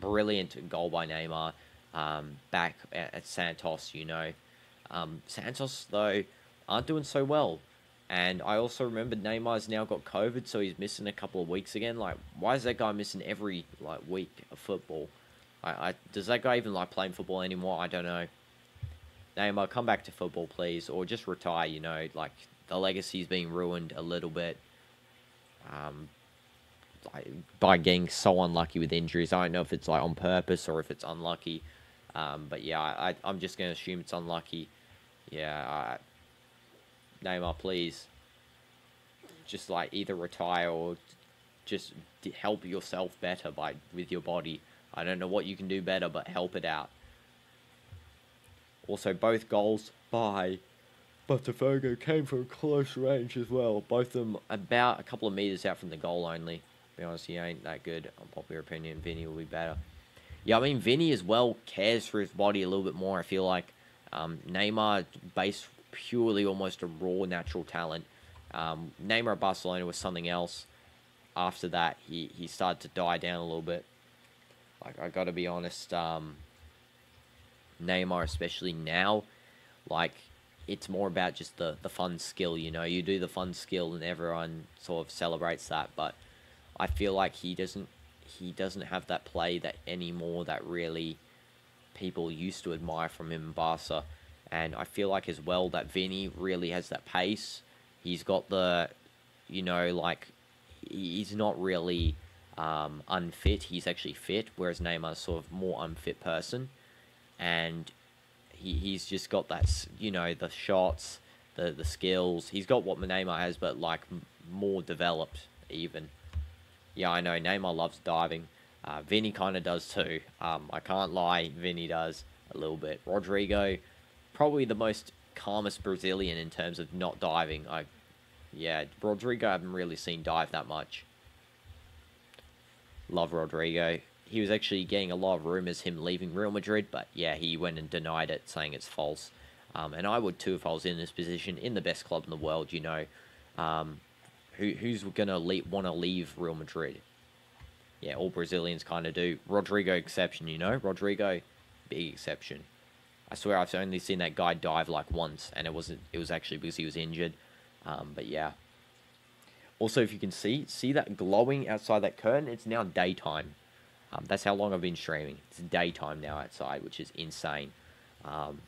Brilliant goal by Neymar back at Santos, you know. Santos, though, aren't doing so well. And I also remembered Neymar's now got COVID, so he's missing a couple of weeks again. Like, why is that guy missing every week of football? Does that guy even like playing football anymore? I don't know. Neymar, come back to football, please, or just retire. You know, like the legacy's being ruined a little bit by getting so unlucky with injuries. I don't know if it's like on purpose or if it's unlucky, but yeah, I'm just gonna assume it's unlucky. Yeah, Neymar, please, just like either retire or just help yourself better with your body. I don't know what you can do better, but help it out. Also, both goals by Botafogo came from close range as well. Both of them about a couple of meters out from the goal only. To be honest, he ain't that good. Unpopular opinion, Vinny will be better. Yeah, I mean, Vinny as well cares for his body a little bit more, I feel like. Neymar, based purely almost a raw natural talent. Neymar at Barcelona was something else. After that, he started to die down a little bit. Like, I gotta be honest, Neymar, especially now, like, it's more about just the fun skill, you know. You do the fun skill and everyone sort of celebrates that, but I feel like he doesn't have that play that anymore that really people used to admire from him in Barca. And I feel like as well that Vinny really has that pace. He's got the, you know, like, he's not really unfit. He's actually fit, whereas Neymar's sort of more unfit person. And he's just got that, you know, the shots, the skills. He's got what Neymar has, but like more developed even. Yeah, I know, Neymar loves diving. Vinny kind of does too. I can't lie, Vinny does a little bit. Rodrigo, probably the most calmest Brazilian in terms of not diving. Yeah, Rodrigo I haven't really seen dive that much. Love Rodrigo. He was actually getting a lot of rumours him leaving Real Madrid, but yeah, he went and denied it, saying it's false. And I would too if I was in this position, in the best club in the world, you know. Who's going to want to leave Real Madrid? Yeah, all Brazilians kind of do. Rodrigo exception, you know. Rodrigo, big exception. I swear I've only seen that guy dive like once, and it was actually because he was injured. But yeah. Also, if you can see that glowing outside that curtain, it's now daytime. That's how long I've been streaming. It's daytime now outside, which is insane. It's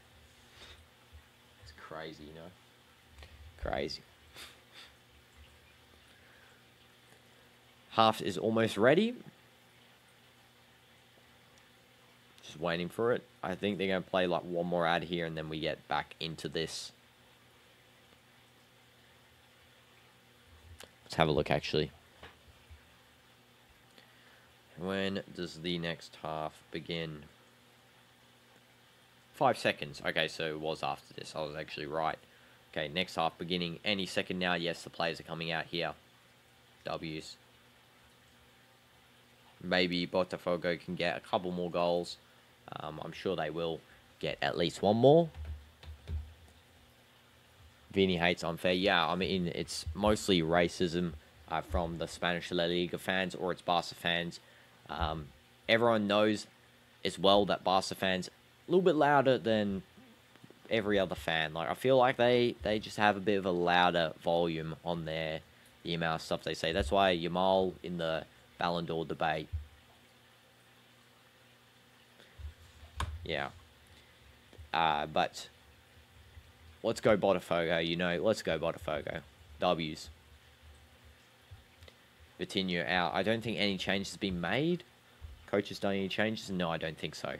crazy, you know. Crazy. Half is almost ready. just waiting for it. I think they're going to play like one more ad here and then we get back into this. Let's have a look actually. When does the next half begin? 5 seconds. Okay, so it was after this. I was actually right. Okay, next half beginning any second now. Yes, the players are coming out here. W's. Maybe Botafogo can get a couple more goals. I'm sure they will get at least one more. Vini hates unfair. Yeah, I mean, it's mostly racism from the Spanish La Liga fans or it's Barca fans. Everyone knows as well that Barca fans a little bit louder than every other fan. Like I feel like they just have a bit of a louder volume on the amount of stuff they say. That's why Yamal in the Ballon d'Or debate. Yeah. But let's go Botafogo, you know. Let's go Botafogo. W's. Vitinho out. I don't think any changes have been made. Coach has done any changes? No, I don't think so.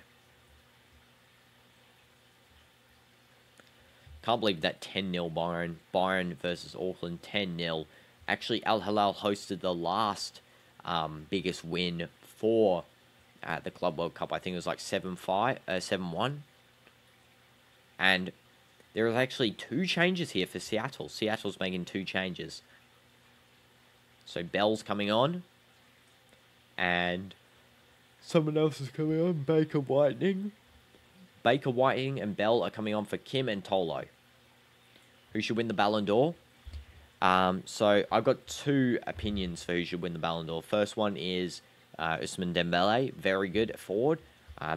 Can't believe that 10-0 Bayern versus Auckland 10-0. Actually, Al Hilal hosted the last biggest win for the Club World Cup. I think it was like 7-1. And there was actually 2 changes here for Seattle. Seattle's making 2 changes. So Bell's coming on. And someone else is coming on. Baker Whiting and Bell are coming on for Kim and Tolo. Who should win the Ballon d'Or? So I've got 2 opinions for who should win the Ballon d'Or. First one is Ousmane Dembele. Very good at forward.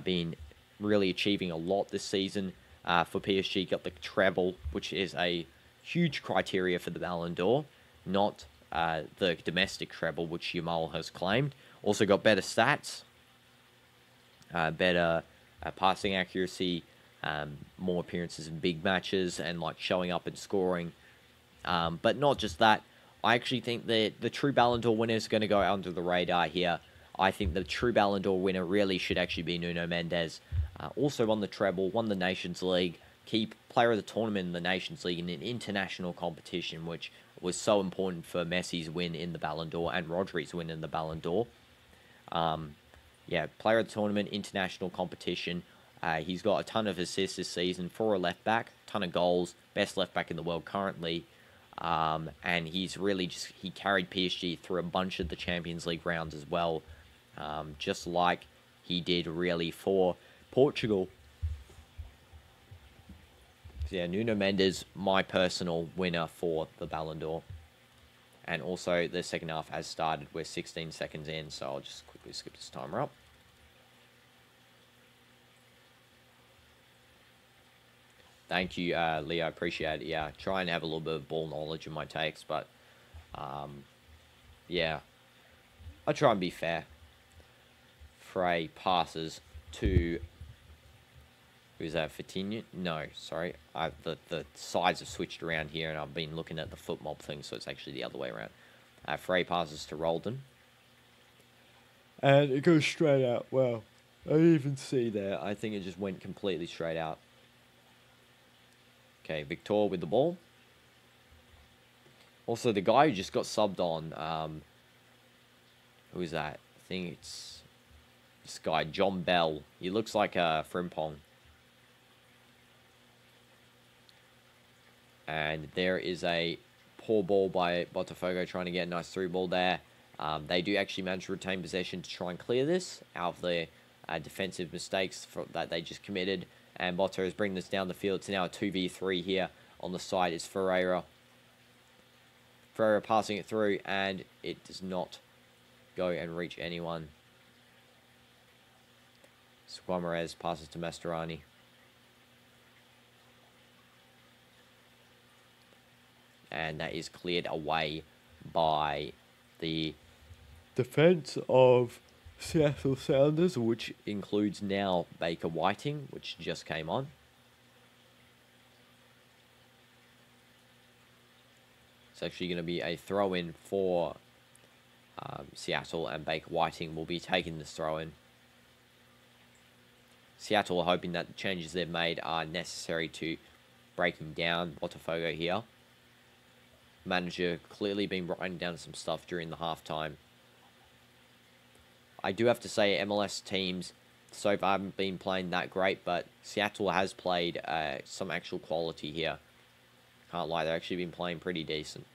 Been really achieving a lot this season for PSG. Got the treble, which is a huge criteria for the Ballon d'Or. Not the domestic treble, which Yamal has claimed. Also got better stats. Better passing accuracy. More appearances in big matches and like showing up and scoring. But not just that. I actually think that the true Ballon d'Or winner is going to go under the radar here. I think the true Ballon d'Or winner really should actually be Nuno Mendes. Also won the treble, won the Nations League, key player of the tournament in the Nations League in an international competition, which was so important for Messi's win in the Ballon d'Or and Rodri's win in the Ballon d'Or. Yeah, player of the tournament, international competition. He's got a ton of assists this season for a left back, ton of goals, best left back in the world currently. And he's really he carried PSG through a bunch of the Champions League rounds as well, just like he did really for Portugal. So yeah, Nuno Mendes, my personal winner for the Ballon d'Or. And also the second half has started. We're 16 seconds in, so I'll just quickly skip this timer up. Thank you, Leo. Appreciate it. Yeah, try and have a little bit of ball knowledge in my takes, but yeah, I try and be fair. Frey passes to who's that? Vitinho? No, sorry. The sides have switched around here, and I've been looking at the foot mob thing, so it's actually the other way around. Frey passes to Roldan, and it goes straight out. Wow, I didn't even see there. I think it just went completely straight out. Okay, Victor with the ball. Also, the guy who just got subbed on, who is that? I think it's this guy, John Bell. He looks like Frimpong. And there is a poor ball by Botafogo trying to get a nice through ball there. They do actually manage to retain possession to try and clear this out of the defensive mistakes that they just committed. And Boto is bringing this down the field. It's now a 2v3 here. On the side is Ferreira. Ferreira passing it through, and it does not go and reach anyone. Suarez passes to Mascherani. And that is cleared away by the defense of Seattle Sounders, which includes now Baker Whiting, which just came on. It's actually going to be a throw-in for Seattle, and Baker Whiting will be taking this throw-in. Seattle are hoping that the changes they've made are necessary to breaking down Botafogo here. Manager clearly been writing down some stuff during the halftime. I do have to say MLS teams so far haven't been playing that great, but Seattle has played some actual quality here. Can't lie, they've actually been playing pretty decent.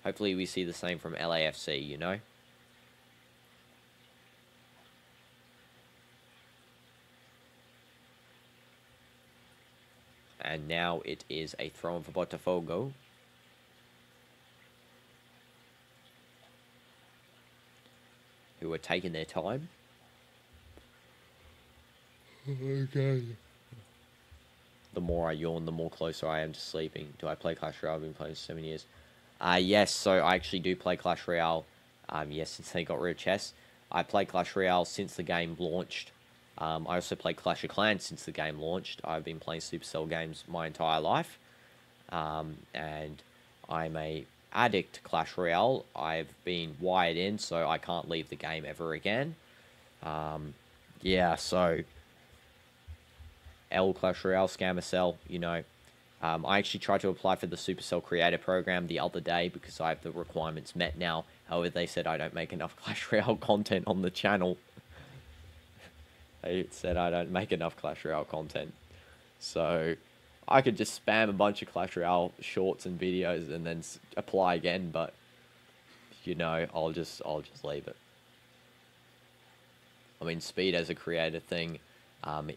Hopefully we see the same from LAFC, you know? And now it is a throw-in for Botafogo. Who are taking their time. Okay. The more I yawn, the more closer I am to sleeping. Do I play Clash Royale? I've been playing for 7 years. Yes, so I actually do play Clash Royale. Yes, since they got rid of chess. I play Clash Royale since the game launched. I also play Clash of Clans since the game launched. I've been playing Supercell games my entire life. And I'm a addict to Clash Royale. I've been wired in, so I can't leave the game ever again. Yeah, so Clash Royale, Scammer Cell, you know. I actually tried to apply for the Supercell Creator Program the other day because I have the requirements met now. However, they said I don't make enough Clash Royale content on the channel. They said I don't make enough Clash Royale content. So I could just spam a bunch of Clash Royale shorts and videos and then apply again, but you know, I'll just leave it. I mean, Speed as a creator thing,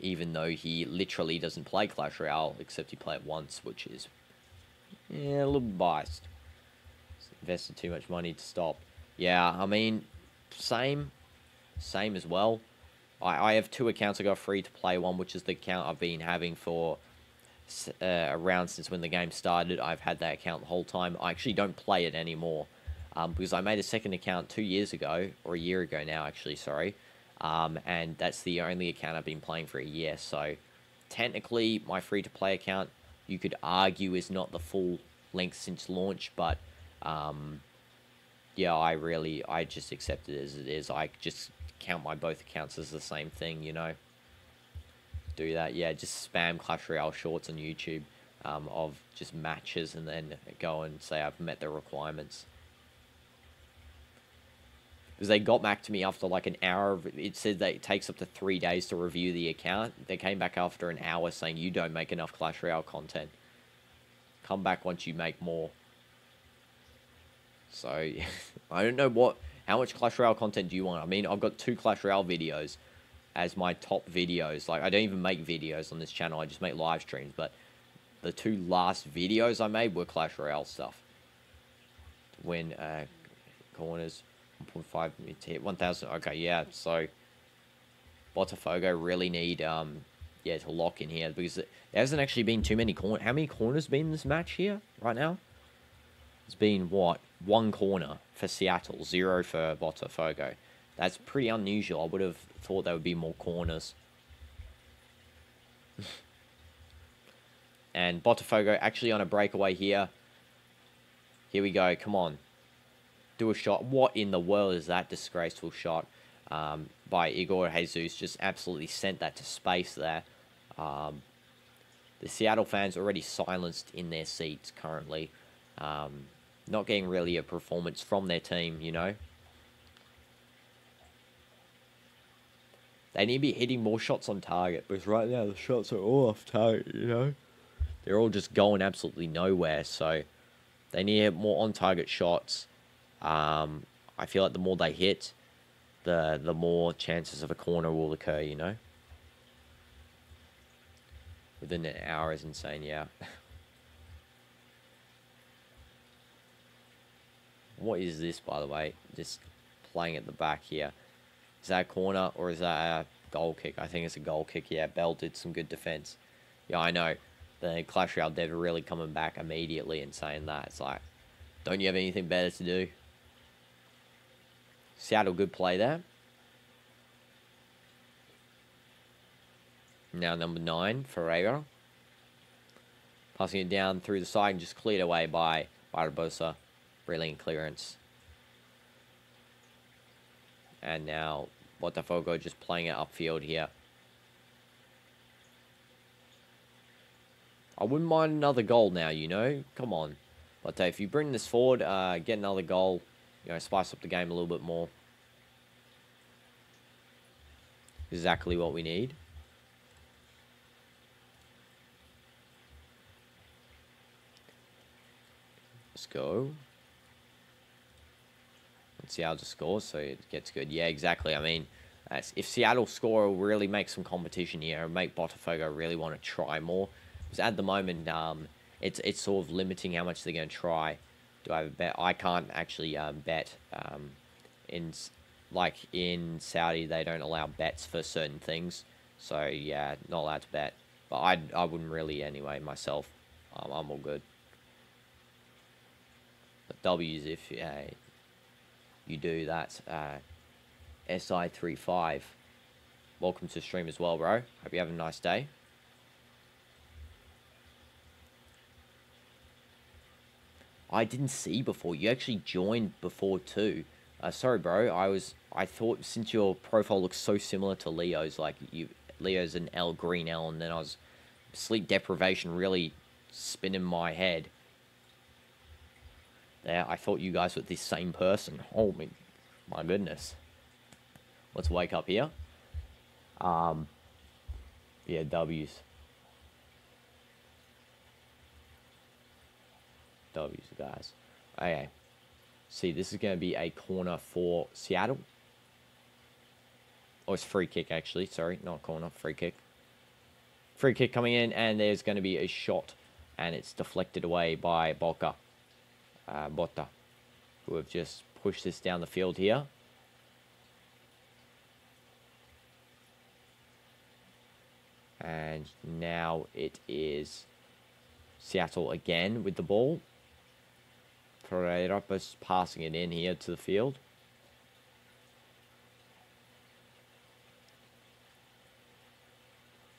even though he literally doesn't play Clash Royale, except he played it once, which is, yeah, a little biased. Invested too much money to stop. Yeah, I mean, same as well. I have 2 accounts. I got free to play one, which is the account I've been having for around since when the game started. I've had that account the whole time. I actually don't play it anymore because I made a second account 2 years ago, or a year ago now, actually, sorry. And that's the only account I've been playing for a year. So technically, my free-to-play account, you could argue, is not the full length since launch, but yeah, I just accept it as it is. I just count my both accounts as the same thing, you know. Do that, yeah, just spam Clash Royale shorts on YouTube of just matches and then go and say I've met the requirements. Because they got back to me after like an hour. It said that it takes up to 3 days to review the account. They came back after an hour saying you don't make enough Clash Royale content. Come back once you make more. So, I don't know how much Clash Royale content do you want? I mean, I've got 2 Clash Royale videos as my top videos. Like, I don't even make videos on this channel. I just make live streams. But the 2 last videos I made were Clash Royale stuff. To win corners, 1.5 to hit 1,000. Okay, yeah. So, Botafogo really need, yeah, to lock in here. Because there hasn't actually been too many corners. How many corners been in this match here right now? It's been, what, 1 corner for Seattle, 0 for Botafogo. That's pretty unusual. I would have thought there would be more corners. And Botafogo actually on a breakaway here. Here we go. Come on. Do a shot. What in the world is that disgraceful shot by Igor Jesus? Just absolutely sent that to space there. The Seattle fans already silenced in their seats currently. Not getting really a performance from their team, you know. They need to be hitting more shots on target, because right now the shots are all off target, you know. They're all just going absolutely nowhere, so they need to hit more on-target shots. I feel like the more they hit, the more chances of a corner will occur, you know. Within an hour is insane, yeah. What is this, by the way? Just playing at the back here. Is that a corner or is that a goal kick? I think it's a goal kick. Yeah, Bell did some good defense. Yeah, I know. The Clash Royale dev are really coming back immediately and saying that. It's like, don't you have anything better to do? Seattle, good play there. Now number 9, Ferreira. Passing it down through the side and just cleared away by Barbosa. Brilliant clearance. And now Botafogo just playing it upfield here. I wouldn't mind another goal now, you know. Come on. But if you bring this forward, get another goal, you know, spice up the game a little bit more. Exactly what we need. Let's go. Let's see how to score so it gets good. Yeah, exactly. I mean, if Seattle score, it'll really make some competition here and make Botafogo really want to try more. Because at the moment, it's sort of limiting how much they're going to try. Do I have a bet? I can't actually bet. In Saudi, they don't allow bets for certain things. So, yeah, not allowed to bet. But I wouldn't really anyway, myself. I'm all good. But W's if you do that. SI35. Welcome to the stream as well, bro. Hope you have a nice day. I didn't see before. You actually joined before too. Sorry, bro. I thought since your profile looks so similar to Leo's, like Leo's an L, green L, and then I was sleep deprivation really spinning my head. There, I thought you guys were the same person. Oh my goodness. Let's wake up here. Yeah, W's. W's, guys. Okay. See, this is going to be a corner for Seattle. Oh, it's free kick, actually. Sorry, not corner. Free kick. Free kick coming in, and there's going to be a shot. And it's deflected away by Bota, who have just pushed this down the field here. And now it is Seattle again with the ball. Pereira is passing it in here to the field.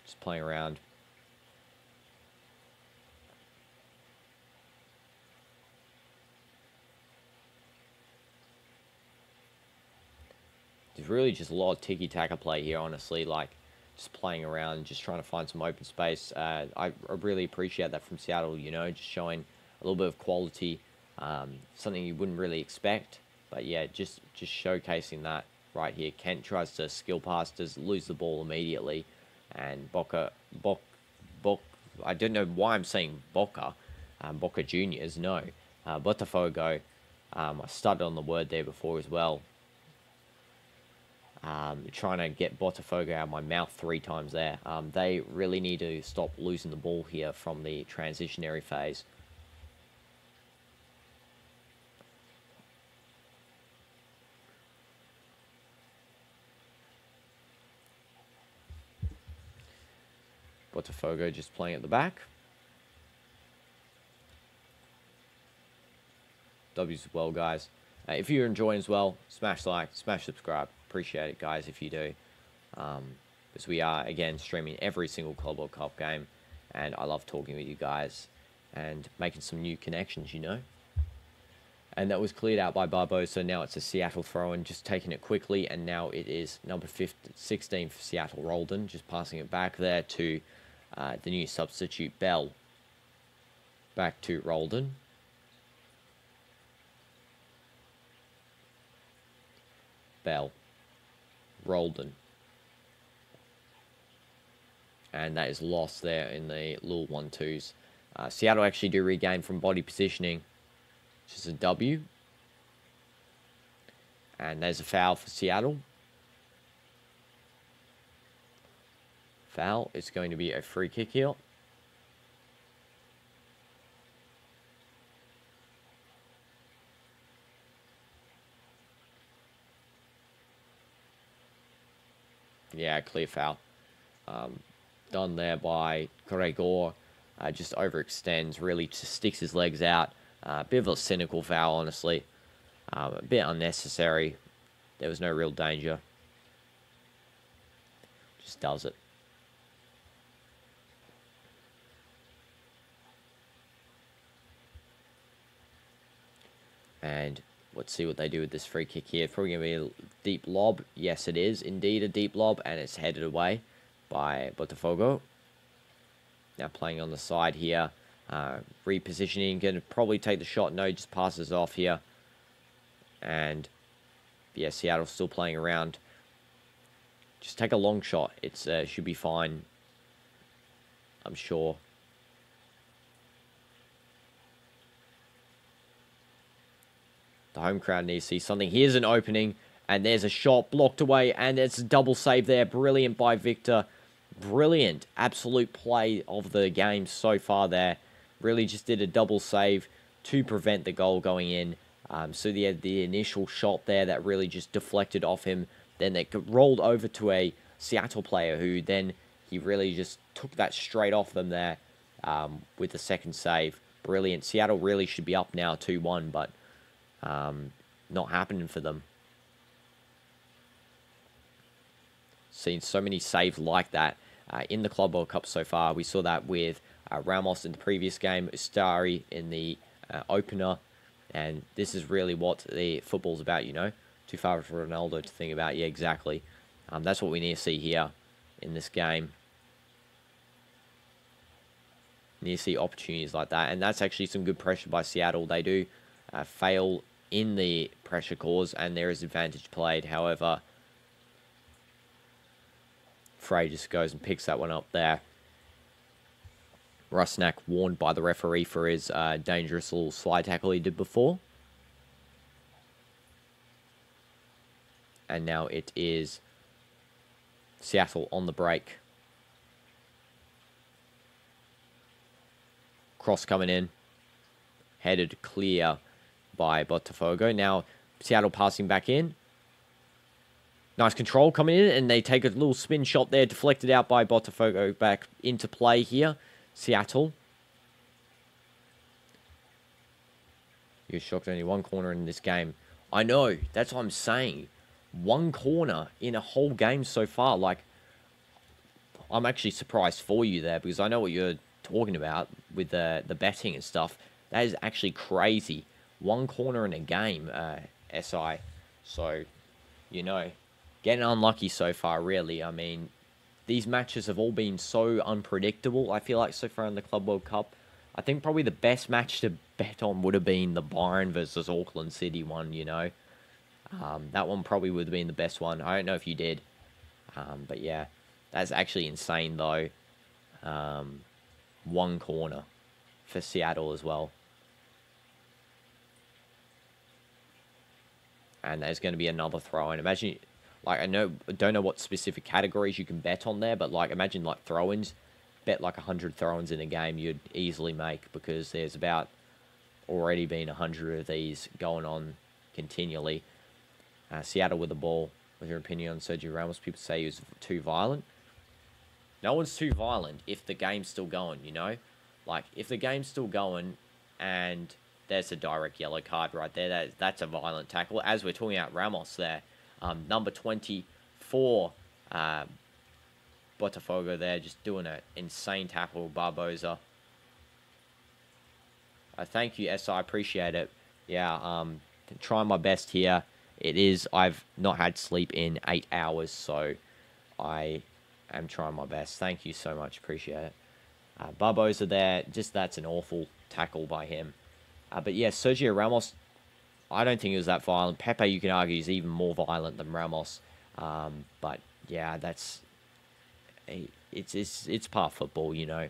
Just playing around. There's really just a lot of tiki-taka play here, honestly. Like, just playing around, just trying to find some open space. I really appreciate that from Seattle, you know, just showing a little bit of quality. Something you wouldn't really expect. But yeah, just showcasing that right here. Kent tries to skill pass, does lose the ball immediately. And I don't know why I'm saying Boca Juniors, no. Botafogo, I started on the word there before as well. Trying to get Botafogo out of my mouth 3 times there. They really need to stop losing the ball here from the transitionary phase. Botafogo just playing at the back. W's as well, guys. If you're enjoying as well, smash like, smash subscribe. Appreciate it, guys, if you do. Because we are, again, streaming every single Club World Cup game. And I love talking with you guys and making some new connections, you know. And that was cleared out by Barbo, so now it's a Seattle throw-in, just taking it quickly. And now it is number 16 for Seattle, Roldan, just passing it back there to the new substitute, Bell. Back to Roldan. Bell. Roldan. And that is lost there in the little 1-2s. Seattle actually do regain from body positioning, which is a W. And there's a foul for Seattle. Foul. It's going to be a free kick here. Yeah, clear foul. Done there by Gregor. Just overextends, really just sticks his legs out. A bit of a cynical foul, honestly. A bit unnecessary. There was no real danger. Just does it. And Let's see what they do with this free kick here. It's probably going to be a deep lob. Yes, it is indeed a deep lob, and it's headed away by Botafogo. Now playing on the side here. Repositioning, going to probably take the shot. No, just passes off here. And, yeah, Seattle still playing around. Just take a long shot. It's should be fine, I'm sure. The home crowd needs to see something. Here's an opening, and there's a shot blocked away, and it's a double save there. Brilliant by Victor. Brilliant. Absolute play of the game so far there. Really just did a double save to prevent the goal going in. So they had the initial shot there that really just deflected off him. Then it rolled over to a Seattle player who then he really just took that straight off them there with the second save. Brilliant. Seattle really should be up now 2-1, but not happening for them. Seen so many saves like that in the Club World Cup so far. We saw that with Ramos in the previous game, Ustari in the opener, and this is really what the football's about, you know. Too far for Ronaldo to think about. Yeah, exactly. That's what we need to see here in this game. Need to see opportunities like that, and that's actually some good pressure by Seattle. They do fail in the pressure cause, and there is advantage played. However, Frey just goes and picks that one up there. Rusnak warned by the referee for his dangerous little slide tackle he did before. And now it is Seattle on the break. Cross coming in. Headed clear by Botafogo. Now Seattle passing back in. Nice control coming in, and they take a little spin shot there, deflected out by Botafogo. Back into play here. Seattle. You're shocked only one corner in this game. I know, that's what I'm saying. One corner in a whole game so far. Like, I'm actually surprised for you there, because I know what you're talking about with the betting and stuff. That is actually crazy. One corner in a game, SI. So, you know, getting unlucky so far, really. I mean, these matches have all been so unpredictable, I feel like, so far in the Club World Cup. I think probably the best match to bet on would have been the Bayern versus Auckland City one, you know. That one probably would have been the best one. I don't know if you did. But yeah, that's actually insane, though. One corner for Seattle as well. And there's going to be another throw-in. Imagine, like, I don't know what specific categories you can bet on there, but, like, imagine, like, throw-ins. Bet, like, 100 throw-ins in a game you'd easily make, because there's about already been 100 of these going on continually. Seattle with the ball. What's your opinion on Sergio Ramos? People say he was too violent. No one's too violent if the game's still going, you know? Like, if the game's still going and there's a direct yellow card right there, that's a violent tackle. As we're talking about Ramos there, number 24, Botafogo there, just doing an insane tackle, Barbosa. Thank you, SI, I appreciate it. Yeah, trying my best here. I've not had sleep in 8 hours, so I am trying my best. Thank you so much, appreciate it. Barbosa there, just that's an awful tackle by him. But yeah, Sergio Ramos, I don't think it was that violent. Pepe, you can argue, is even more violent than Ramos. But yeah, it's part football, you know.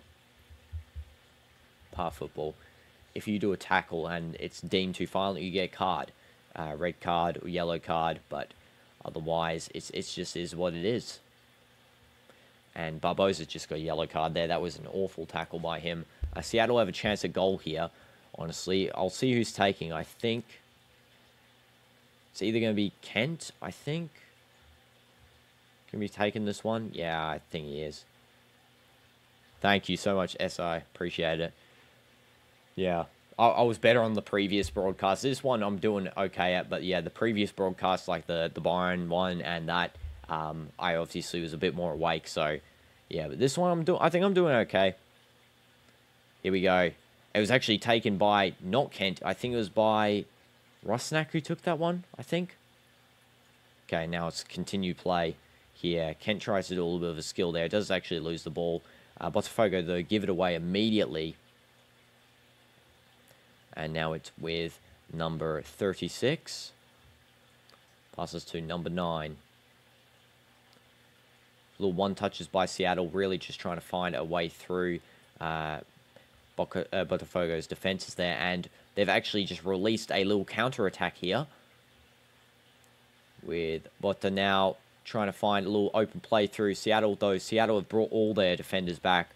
Part football. If you do a tackle and it's deemed too violent, you get a card. Red card or yellow card, but otherwise it's just is what it is. And Barbosa just got a yellow card there. That was an awful tackle by him. Seattle have a chance at goal here, honestly. I'll see who's taking. I think it's either going to be Kent, I think. Can we taking this one? Yeah, I think he is. Thank you so much, SI. Appreciate it. Yeah. I was better on the previous broadcast. This one I'm doing okay at, but yeah, the previous broadcast, like the Bayern one and that, I obviously was a bit more awake. So yeah, but this one I think I'm doing okay. Here we go. It was actually taken by not Kent. I think it was by Rusnak who took that one, I think. Okay, now it's continued play here. Kent tries to do a little bit of a skill there. Does actually lose the ball. Botafogo, though, give it away immediately. And now it's with number 36. Passes to number 9. Little one touches by Seattle, really just trying to find a way through Botafogo's defenses there. And they've actually just released a little counter-attack here. With Bota now trying to find a little open play through Seattle, though Seattle have brought all their defenders back.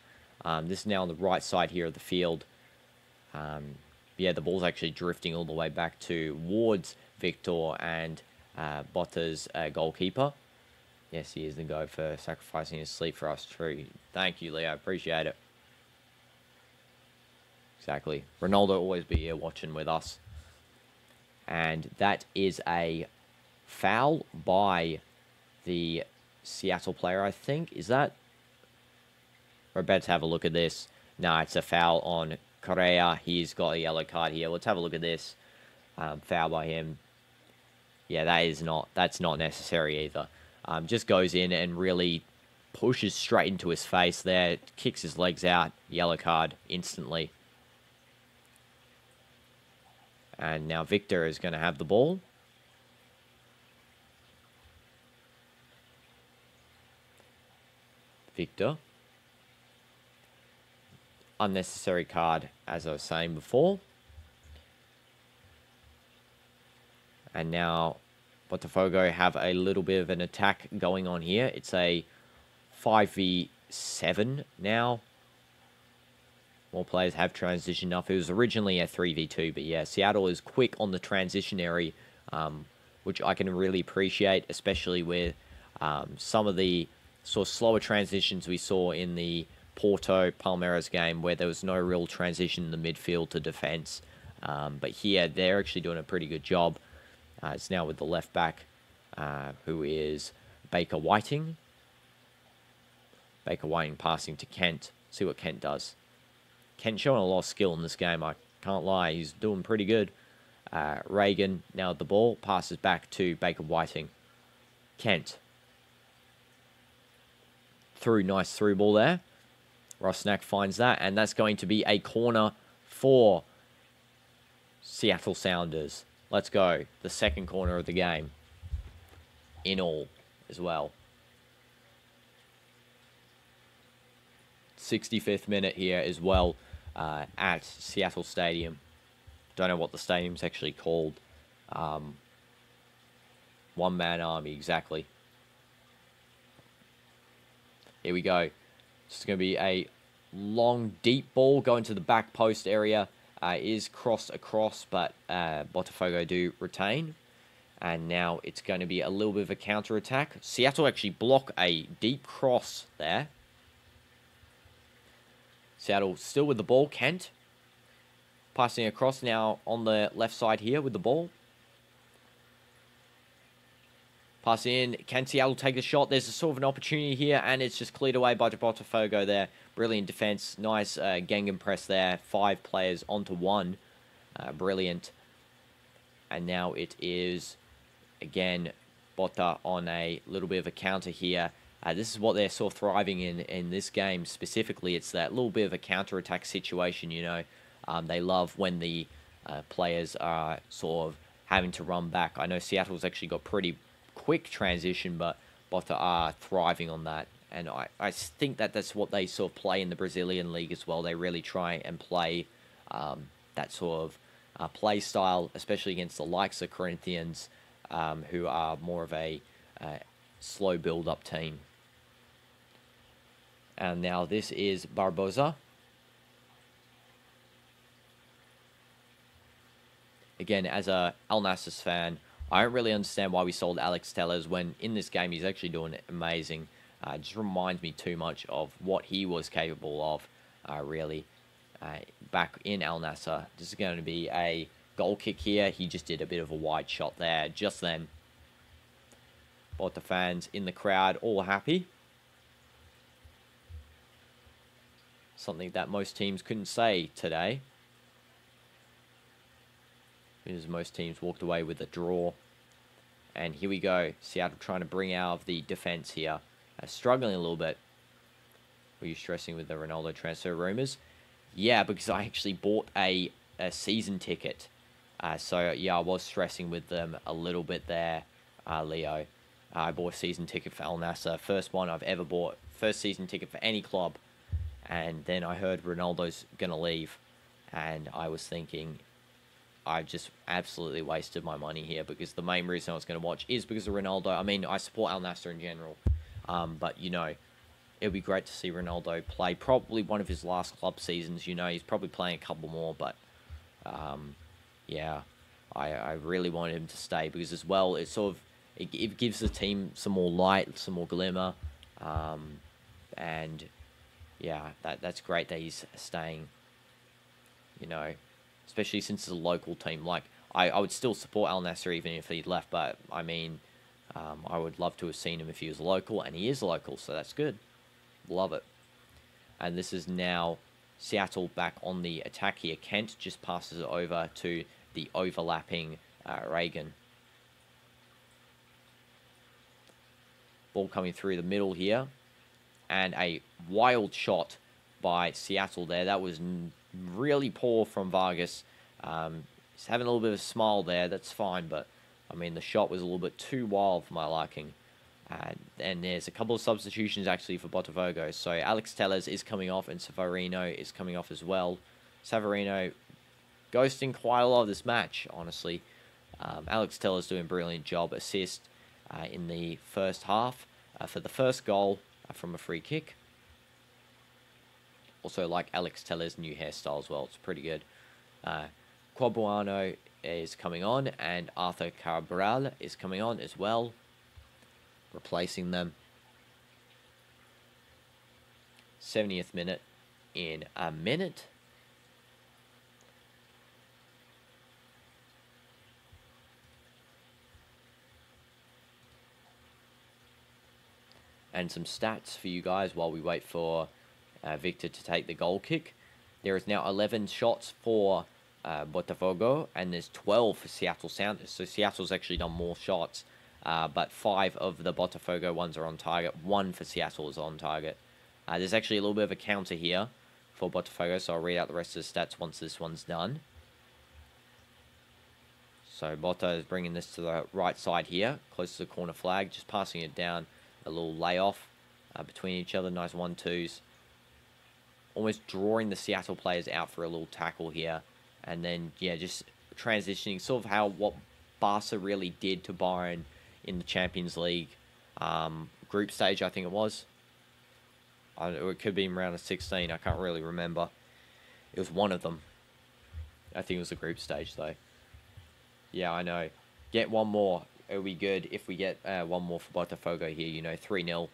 This is now on the right side here of the field. Yeah, the ball's actually drifting all the way back towards Victor and Bota's goalkeeper. Yes, he is the go for sacrificing his sleep for us. True. Thank you, Leo. Appreciate it. Exactly. Ronaldo will always be here watching with us. And that is a foul by the Seattle player, I think. Is that? We're about to have a look at this. No, it's a foul on Correa. He's got a yellow card here. Let's have a look at this. Foul by him. Yeah, that's not necessary either. Just goes in and really pushes straight into his face there. Kicks his legs out. Yellow card instantly. And now Victor is going to have the ball. Victor. Unnecessary card, as I was saying before. And now Botafogo have a little bit of an attack going on here. It's a 5v7 now. More players have transitioned up. It was originally a 3v2, but yeah, Seattle is quick on the transitionary, which I can really appreciate, especially with some of the sort of slower transitions we saw in the Porto Palmeiras game, where there was no real transition in the midfield to defense. But here, they're actually doing a pretty good job. It's now with the left back, who is Baker Whiting. Baker Whiting passing to Kent. See what Kent does. Kent showing a lot of skill in this game, I can't lie. He's doing pretty good. Reagan now at the ball. Passes back to Baker Whiting. Kent. Nice through ball there. Rusnak finds that, and that's going to be a corner for Seattle Sounders. Let's go. The second corner of the game. In all as well. 65th minute here as well at Seattle Stadium. Don't know what the stadium's actually called. One-man army, exactly. Here we go. It's going to be a long, deep ball going to the back post area. Is crossed across, but Botafogo do retain. And now it's going to be a little bit of a counter-attack. Seattle actually block a deep cross there. Seattle still with the ball. Kent passing across now on the left side here with the ball. Pass in. Can Seattle take the shot? There's a sort of an opportunity here, and it's just cleared away by Botafogo there. Brilliant defense. Nice Gengen press there. 5 players onto 1. Brilliant. And now it is, again, Bota on a little bit of a counter here. This is what they're sort of thriving in this game specifically. It's that little bit of a counter-attack situation, you know. They love when the players are sort of having to run back. I know Seattle's actually got pretty quick transition, but Bota are thriving on that. And I think that that's what they sort of play in the Brazilian league as well. They really try and play that sort of play style, especially against the likes of Corinthians, who are more of a slow build-up team. And now this is Barbosa. Again, as a Al Nassr's fan, I don't really understand why we sold Alex Telles when in this game he's actually doing amazing. It just reminds me too much of what he was capable of, really, back in Al Nassr. This is going to be a goal kick here. He just did a bit of a wide shot there just then. Both the fans in the crowd all happy. Something that most teams couldn't say today. because most teams walked away with a draw. And here we go. Seattle trying to bring out of the defense here. Struggling a little bit. Were you stressing with the Ronaldo transfer rumors? Yeah, because I actually bought a season ticket. So, yeah, I was stressing with them a little bit there, Leo. I bought a season ticket for Al Nassr. First one I've ever bought. First season ticket for any club. And then I heard Ronaldo's going to leave. And I was thinking, I've just absolutely wasted my money here, because the main reason I was going to watch is because of Ronaldo. I mean, I support Al Nassr in general. But, you know, it would be great to see Ronaldo play probably one of his last club seasons. You know, he's probably playing a couple more, but yeah, I really wanted him to stay, because as well, it sort of it gives the team some more light, some more glimmer, and yeah, that's great that he's staying. You know, especially since it's a local team. Like, I would still support Al Nassr even if he left, but I mean, I would love to have seen him if he was local, and he is local, so that's good. Love it. And this is now Seattle back on the attack here. Kent just passes it over to the overlapping Reagan. Ball coming through the middle here. And a wild shot by Seattle there. That was really poor from Vargas. He's having a little bit of a smile there. That's fine, but I mean, the shot was a little bit too wild for my liking. And there's a couple of substitutions actually for Botafogo. So Alex Telles is coming off, and Savarino is coming off as well. Savarino ghosting quite a lot of this match, honestly. Alex Telles doing a brilliant job. Assist in the first half for the first goal from a free kick. Also like Alex Telles' new hairstyle as well. It's pretty good. Quabuano is coming on, and Arthur Cabral is coming on as well, replacing them. 70th minute in a minute. And some stats for you guys while we wait for Victor to take the goal kick. There is now 11 shots for Botafogo, and there's 12 for Seattle Sounders. So Seattle's actually done more shots. But 5 of the Botafogo ones are on target. 1 for Seattle is on target. There's actually a little bit of a counter here for Botafogo, so I'll read out the rest of the stats once this one's done. So Bota is bringing this to the right side here, close to the corner flag, just passing it down, a little layoff between each other, nice 1-2s. Almost drawing the Seattle players out for a little tackle here. And then, yeah, just transitioning, sort of what Barca really did to Bayern in the Champions League group stage, I think it was. It could be in round of 16. I can't really remember. It was one of them. I think it was the group stage, though. Yeah, I know. Get one more. It'll be good if we get one more for Botafogo here. You know, 3-0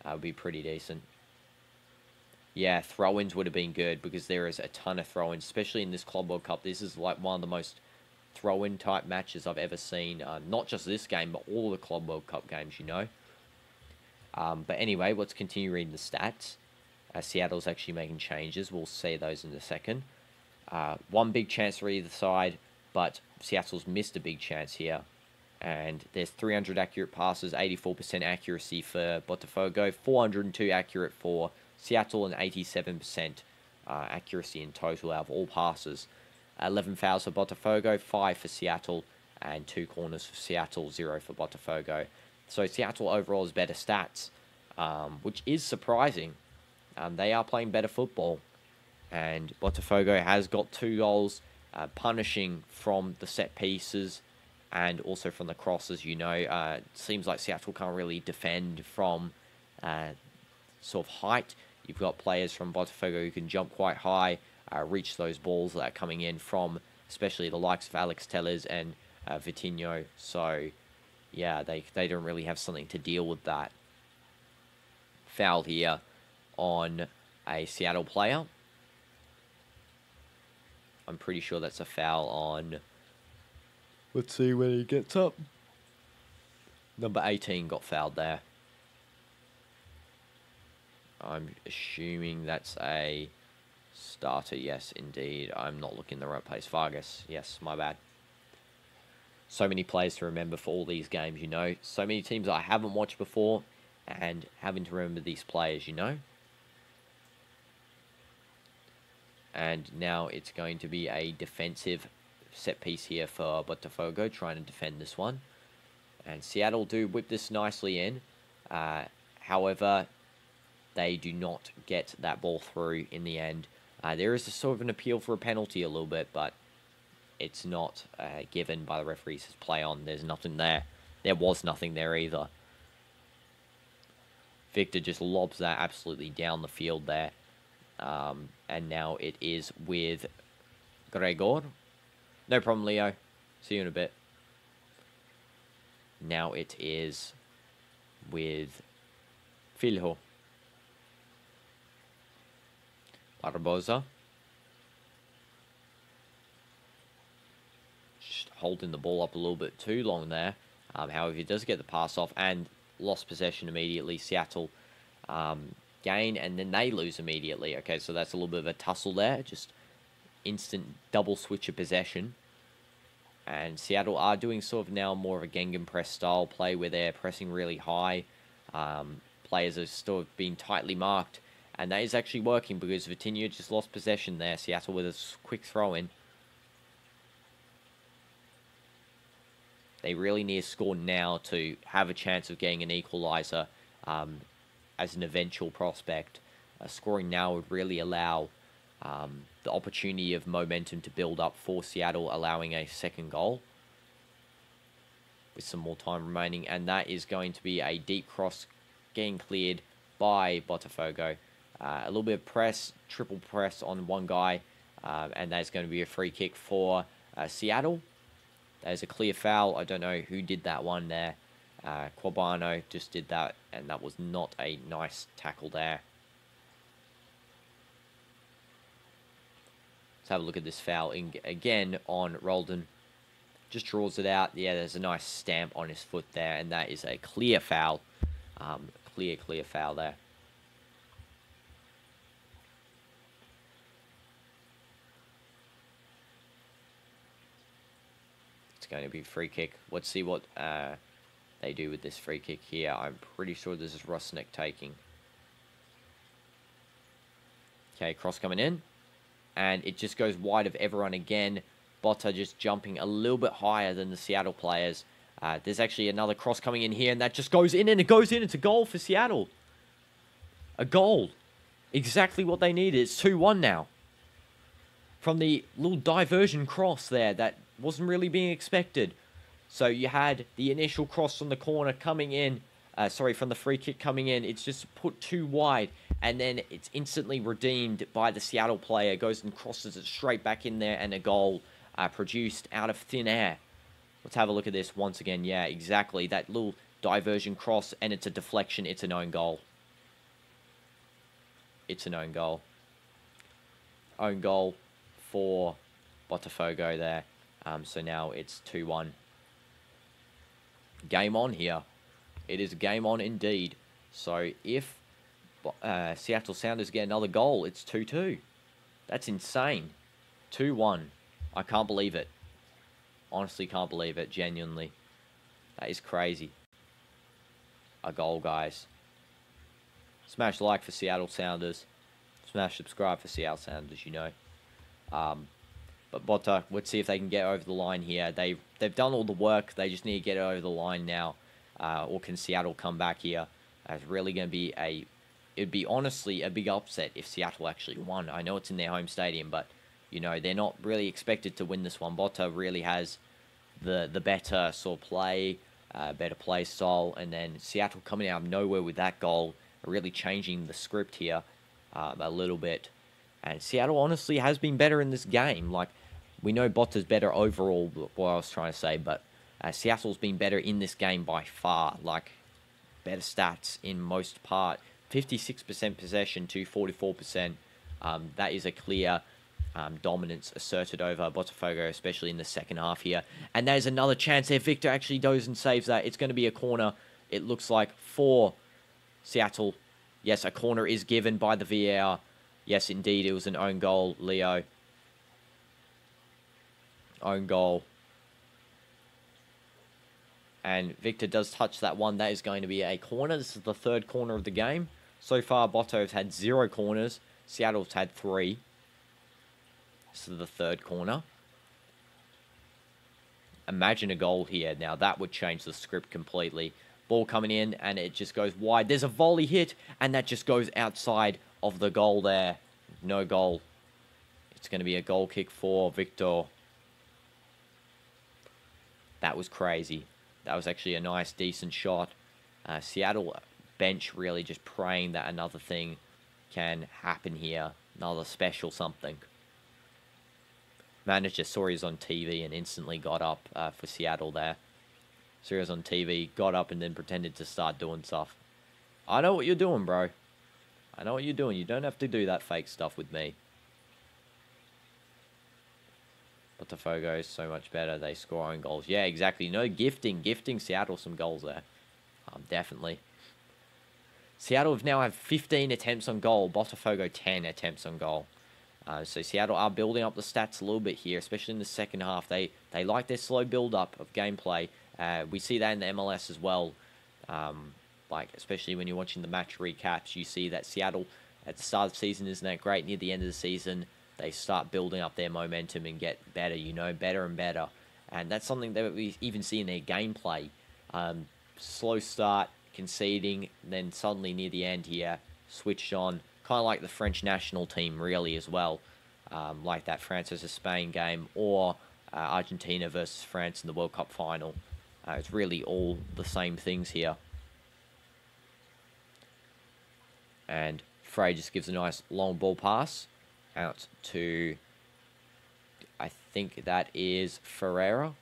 would be pretty decent. Yeah, throw-ins would have been good, because there is a ton of throw-ins, especially in this Club World Cup. This is like one of the most throw-in type matches I've ever seen. Not just this game, but all the Club World Cup games, you know. But anyway, let's continue reading the stats. Seattle's actually making changes. We'll see those in a second. One big chance for either side, but Seattle's missed a big chance here. And there's 300 accurate passes, 84% accuracy for Botafogo, 402 accurate for Seattle, and 87% accuracy in total out of all passes. 11 fouls for Botafogo, 5 for Seattle, and 2 corners for Seattle, 0 for Botafogo. So Seattle overall has better stats, which is surprising. They are playing better football, and Botafogo has got 2 goals, punishing from the set pieces and also from the crosses. You know, it seems like Seattle can't really defend from sort of height. You've got players from Botafogo who can jump quite high, reach those balls that are coming in from especially the likes of Alex Telles and Vitinho. So, yeah, they don't really have something to deal with that. Foul here on a Seattle player. I'm pretty sure that's a foul on... Let's see when he gets up. Number 18 got fouled there. I'm assuming that's a starter. Yes, indeed. I'm not looking in the right place. Vargas. Yes, my bad. So many players to remember for all these games, you know. So many teams I haven't watched before and having to remember these players, you know. And now it's going to be a defensive set piece here for Botafogo, trying to defend this one. And Seattle do whip this nicely in. However, they do not get that ball through in the end. There is a sort of an appeal for a penalty a little bit, but it's not given by the referees. Says play on. There's nothing there. There was nothing there either. Victor just lobs that absolutely down the field there. And now it is with Gregor. No problem, Leo. See you in a bit. Now it is with Filho. Barbosa. Just holding the ball up a little bit too long there. However, he does get the pass off and lost possession immediately. Seattle gain, and then they lose immediately. Okay, so that's a little bit of a tussle there. Just instant double switch of possession. And Seattle are doing sort of now more of a Gegenpress style play where they're pressing really high. Players are still being tightly marked. And that is actually working because Vitinha just lost possession there. Seattle with a quick throw in. They really need to score now to have a chance of getting an equaliser as an eventual prospect. Scoring now would really allow the opportunity of momentum to build up for Seattle, allowing a second goal with some more time remaining. And that is going to be a deep cross getting cleared by Botafogo. A little bit of press, triple press on one guy, and that's going to be a free kick for Seattle. There's a clear foul. I don't know who did that one there. Quabano just did that, and that was not a nice tackle there. Let's have a look at this foul again on Roldan. Just draws it out. Yeah, there's a nice stamp on his foot there, and that is a clear foul. Clear foul there. It's going to be free kick. Let's see what they do with this free kick here. I'm pretty sure this is Rosnick taking. Okay, cross coming in. And it just goes wide of everyone again. Botta just jumping a little bit higher than the Seattle players. There's actually another cross coming in here, and that just goes in, and it goes in. It's a goal for Seattle. A goal. Exactly what they needed. It's 2-1 now. From the little diversion cross there that wasn't really being expected. So you had the initial cross from the corner coming in. From the free kick coming in. It's just put too wide. And then it's instantly redeemed by the Seattle player. Goes and crosses it straight back in there. And a goal produced out of thin air. Let's have a look at this once again. Yeah, exactly. That little diversion cross. And it's a deflection. It's an own goal. It's an own goal. Own goal for Botafogo there. So now it's 2-1. Game on here. It is game on indeed. So if Seattle Sounders get another goal, it's 2-2. That's insane. 2-1. I can't believe it. Honestly can't believe it. Genuinely. That is crazy. A goal, guys. Smash like for Seattle Sounders. Smash subscribe for Seattle Sounders, you know. But Botta, let's see if they can get over the line here. They've done all the work. They just need to get over the line now. Or can Seattle come back here? It's really going to be it'd be honestly a big upset if Seattle actually won. I know it's in their home stadium, but, you know, they're not really expected to win this one. Botta really has the better sort of play, better play style. And then Seattle coming out of nowhere with that goal, really changing the script here a little bit. And Seattle honestly has been better in this game. Like, we know Botta's better overall, what I was trying to say, but Seattle's been better in this game by far. Like, better stats in most part. 56% possession to 44%. That is a clear dominance asserted over Botafogo, especially in the second half here. And there's another chance there. Victor actually goes and saves that. It's going to be a corner, it looks like, for Seattle. Yes, a corner is given by the VAR. Yes, indeed, it was an own goal, Leo. Own goal. And Victor does touch that one. That is going to be a corner. This is the third corner of the game. So far, Boto have had 0 corners. Seattle's had 3. This is the third corner. Imagine a goal here. Now, that would change the script completely. Ball coming in, and it just goes wide. There's a volley hit, and that just goes outside of the goal there. No goal. It's going to be a goal kick for Victor. That was crazy. That was actually a nice, decent shot. Seattle bench really just praying that another thing can happen here. Another special something. Manager saw he was on TV and instantly got up for Seattle there. So he was on TV, got up and then pretended to start doing stuff. I know what you're doing, bro. I know what you're doing. You don't have to do that fake stuff with me. Botafogo is so much better. They score own goals. Yeah, exactly. No, gifting Seattle some goals there. Definitely. Seattle have now had 15 attempts on goal. Botafogo 10 attempts on goal. So Seattle are building up the stats a little bit here, especially in the second half. They like their slow build-up of gameplay. We see that in the MLS as well. Like, especially when you're watching the match recaps, you see that Seattle, at the start of the season, isn't that great. Near the end of the season, they start building up their momentum and get better, better and better. And that's something that we even see in their gameplay. Slow start, conceding, then suddenly near the end here, switched on. Kind of like the French national team, really, as well. Like that France versus Spain game, or Argentina versus France in the World Cup final. It's really all the same things here. And Frey just gives a nice long ball pass out to, I think that is Ferreira.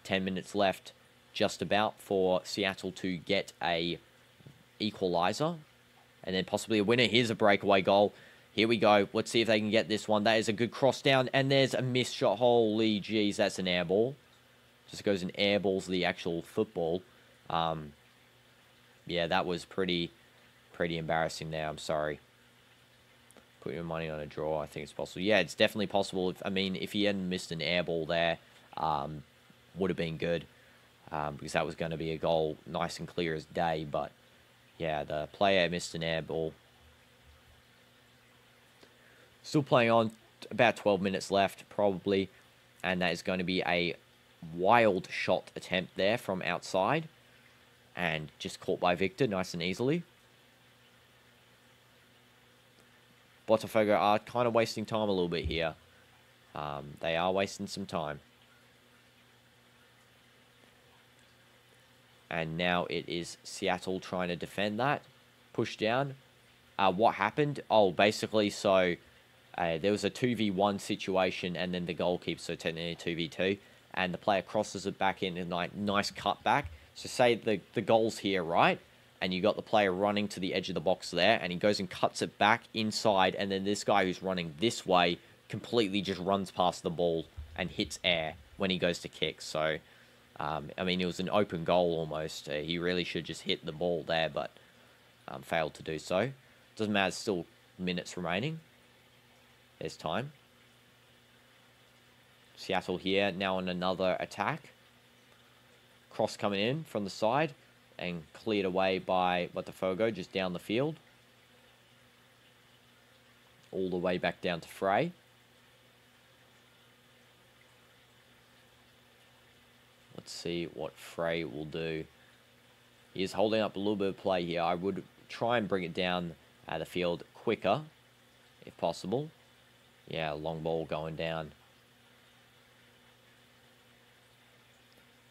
10 minutes left, just about, for Seattle to get a equalizer and then possibly a winner. Here's a breakaway goal. Here we go. Let's see if they can get this one. That is a good cross down, and there's a missed shot. Holy jeez, that's an air ball. Just goes and airballs the actual football. Yeah, that was pretty embarrassing there. I'm sorry. Put your money on a draw. I think it's possible. Yeah, it's definitely possible. If he hadn't missed an air ball there, would have been good, because that was going to be a goal, nice and clear as day. But yeah, the player missed an air ball. Still playing on, about 12 minutes left, probably. And that is going to be a wild shot attempt there from outside. And just caught by Victor, nice and easily. Botafogo are kind of wasting time a little bit here. They are wasting some time. And now it is Seattle trying to defend that. Push down. What happened? Oh, basically, so there was a 2v1 situation and then the goalkeeper, so technically 2v2. And the player crosses it back in a nice cutback. So say the goal's here, right? And you got the player running to the edge of the box there. And he goes and cuts it back inside. And then this guy who's running this way completely just runs past the ball and hits air when he goes to kick. So, it was an open goal almost. He really should just hit the ball there, but failed to do so. Doesn't matter, still minutes remaining. There's time. Seattle here, now on another attack. Cross coming in from the side and cleared away by Botafogo just down the field. All the way back down to Frey. Let's see what Frey will do. He is holding up a little bit of play here. I would try and bring it down the field quicker, if possible. Yeah, long ball going down.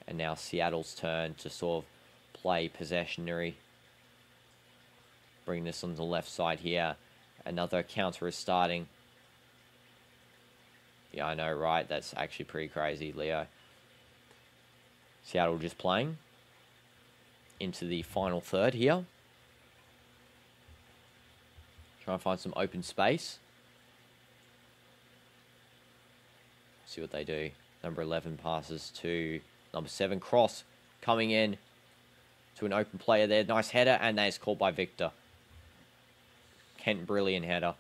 And now Seattle's turn to sort of play possessionary. Bring this on the left side here. Another counter is starting. Yeah, I know, right? That's actually pretty crazy, Leo. Seattle just playing into the final third here. Try and find some open space. See what they do. Number 11 passes to number 7. Cross coming in to an open player there. Nice header, and that is caught by Victor. Kent, brilliant header.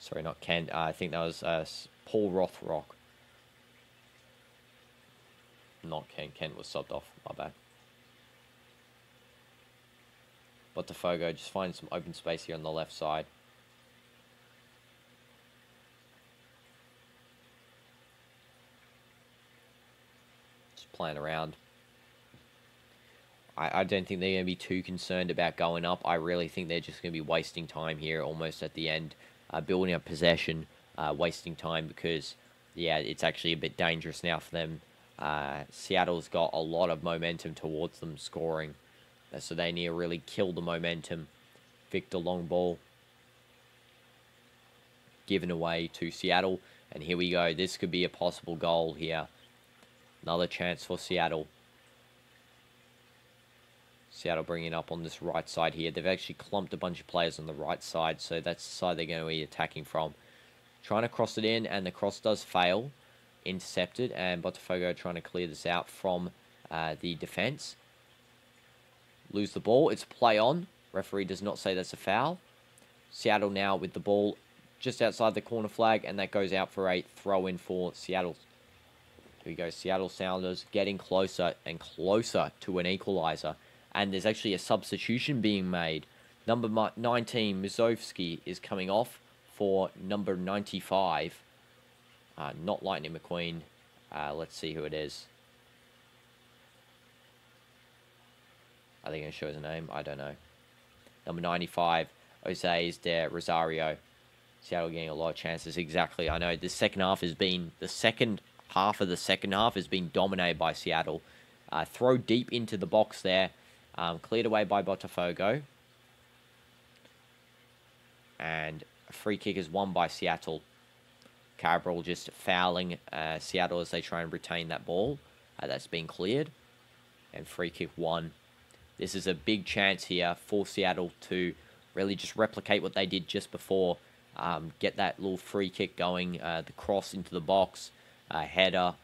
Sorry, not Kent. I think that was Paul Rothrock. not Kent. Kent was subbed off. My bad. Botafogo just finding some open space here on the left side. Just playing around. I don't think they're going to be too concerned about going up. I really think they're just going to be wasting time here almost at the end. Building up possession, wasting time because, yeah, it's actually a bit dangerous now for them. Seattle's got a lot of momentum towards them scoring. So they need to really kill the momentum. Victor long ball. Given away to Seattle. And here we go. This could be a possible goal here. Another chance for Seattle. Seattle bringing up on this right side here. They've actually clumped a bunch of players on the right side. So that's the side they're going to be attacking from. Trying to cross it in. And the cross does fail. Intercepted. And Botafogo trying to clear this out from the defense. Lose the ball. It's play on. Referee does not say that's a foul. Seattle now with the ball just outside the corner flag. And that goes out for a throw-in for Seattle. Here we go. Seattle Sounders getting closer and closer to an equalizer. And there's actually a substitution being made. Number 19, Mizovsky, is coming off for number 95. Not Lightning McQueen. Let's see who it is. Are they going to show his name? I don't know. Number 95, Jose de Rosario. Seattle getting a lot of chances. Exactly. I know the second half has been... The second half of the second half has been dominated by Seattle. Throw deep into the box there. Cleared away by Botafogo. And a free kick is won by Seattle. Cabral just fouling Seattle as they try and retain that ball. That's been cleared. And free kick won. This is a big chance here for Seattle to really just replicate what they did just before. Get that little free kick going. The cross into the box. Header.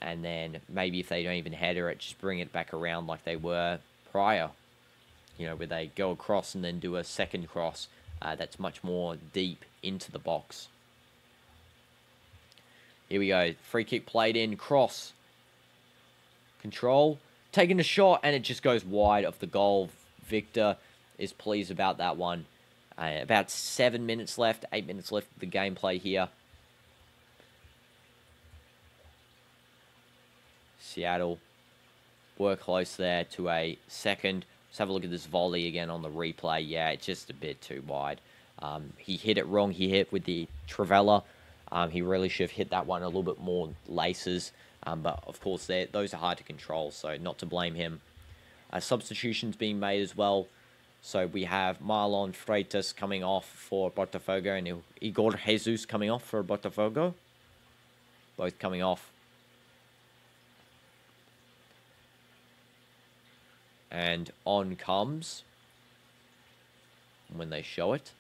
And then maybe if they don't even header it, just bring it back around like they were prior. You know, where they go across and then do a second cross that's much more deep into the box. Here we go. Free kick played in. Cross. Control. Taking a shot and it just goes wide of the goal. Victor is pleased about that one. About 7 minutes left. 8 minutes left of the gameplay here. Seattle were close there to a second. Let's have a look at this volley again on the replay. Yeah, it's just a bit too wide. He hit it wrong. He hit with the Trivella. He really should have hit that one a little bit more laces. But, of course, those are hard to control, so not to blame him. Substitutions being made as well. So we have Marlon Freitas coming off for Botafogo and Igor Jesus coming off for Botafogo. Both coming off. And on comes, when they show it,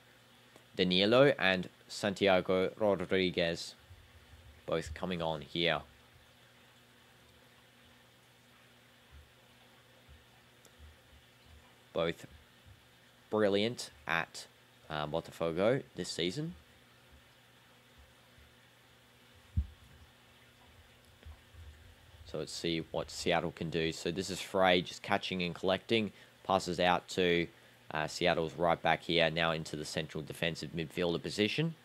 Danilo and Santiago Rodriguez. Both coming on here. Both brilliant at Botafogo this season. So let's see what Seattle can do. So this is Frey just catching and collecting. Passes out to Seattle's right back here. Now into the central defensive midfielder position.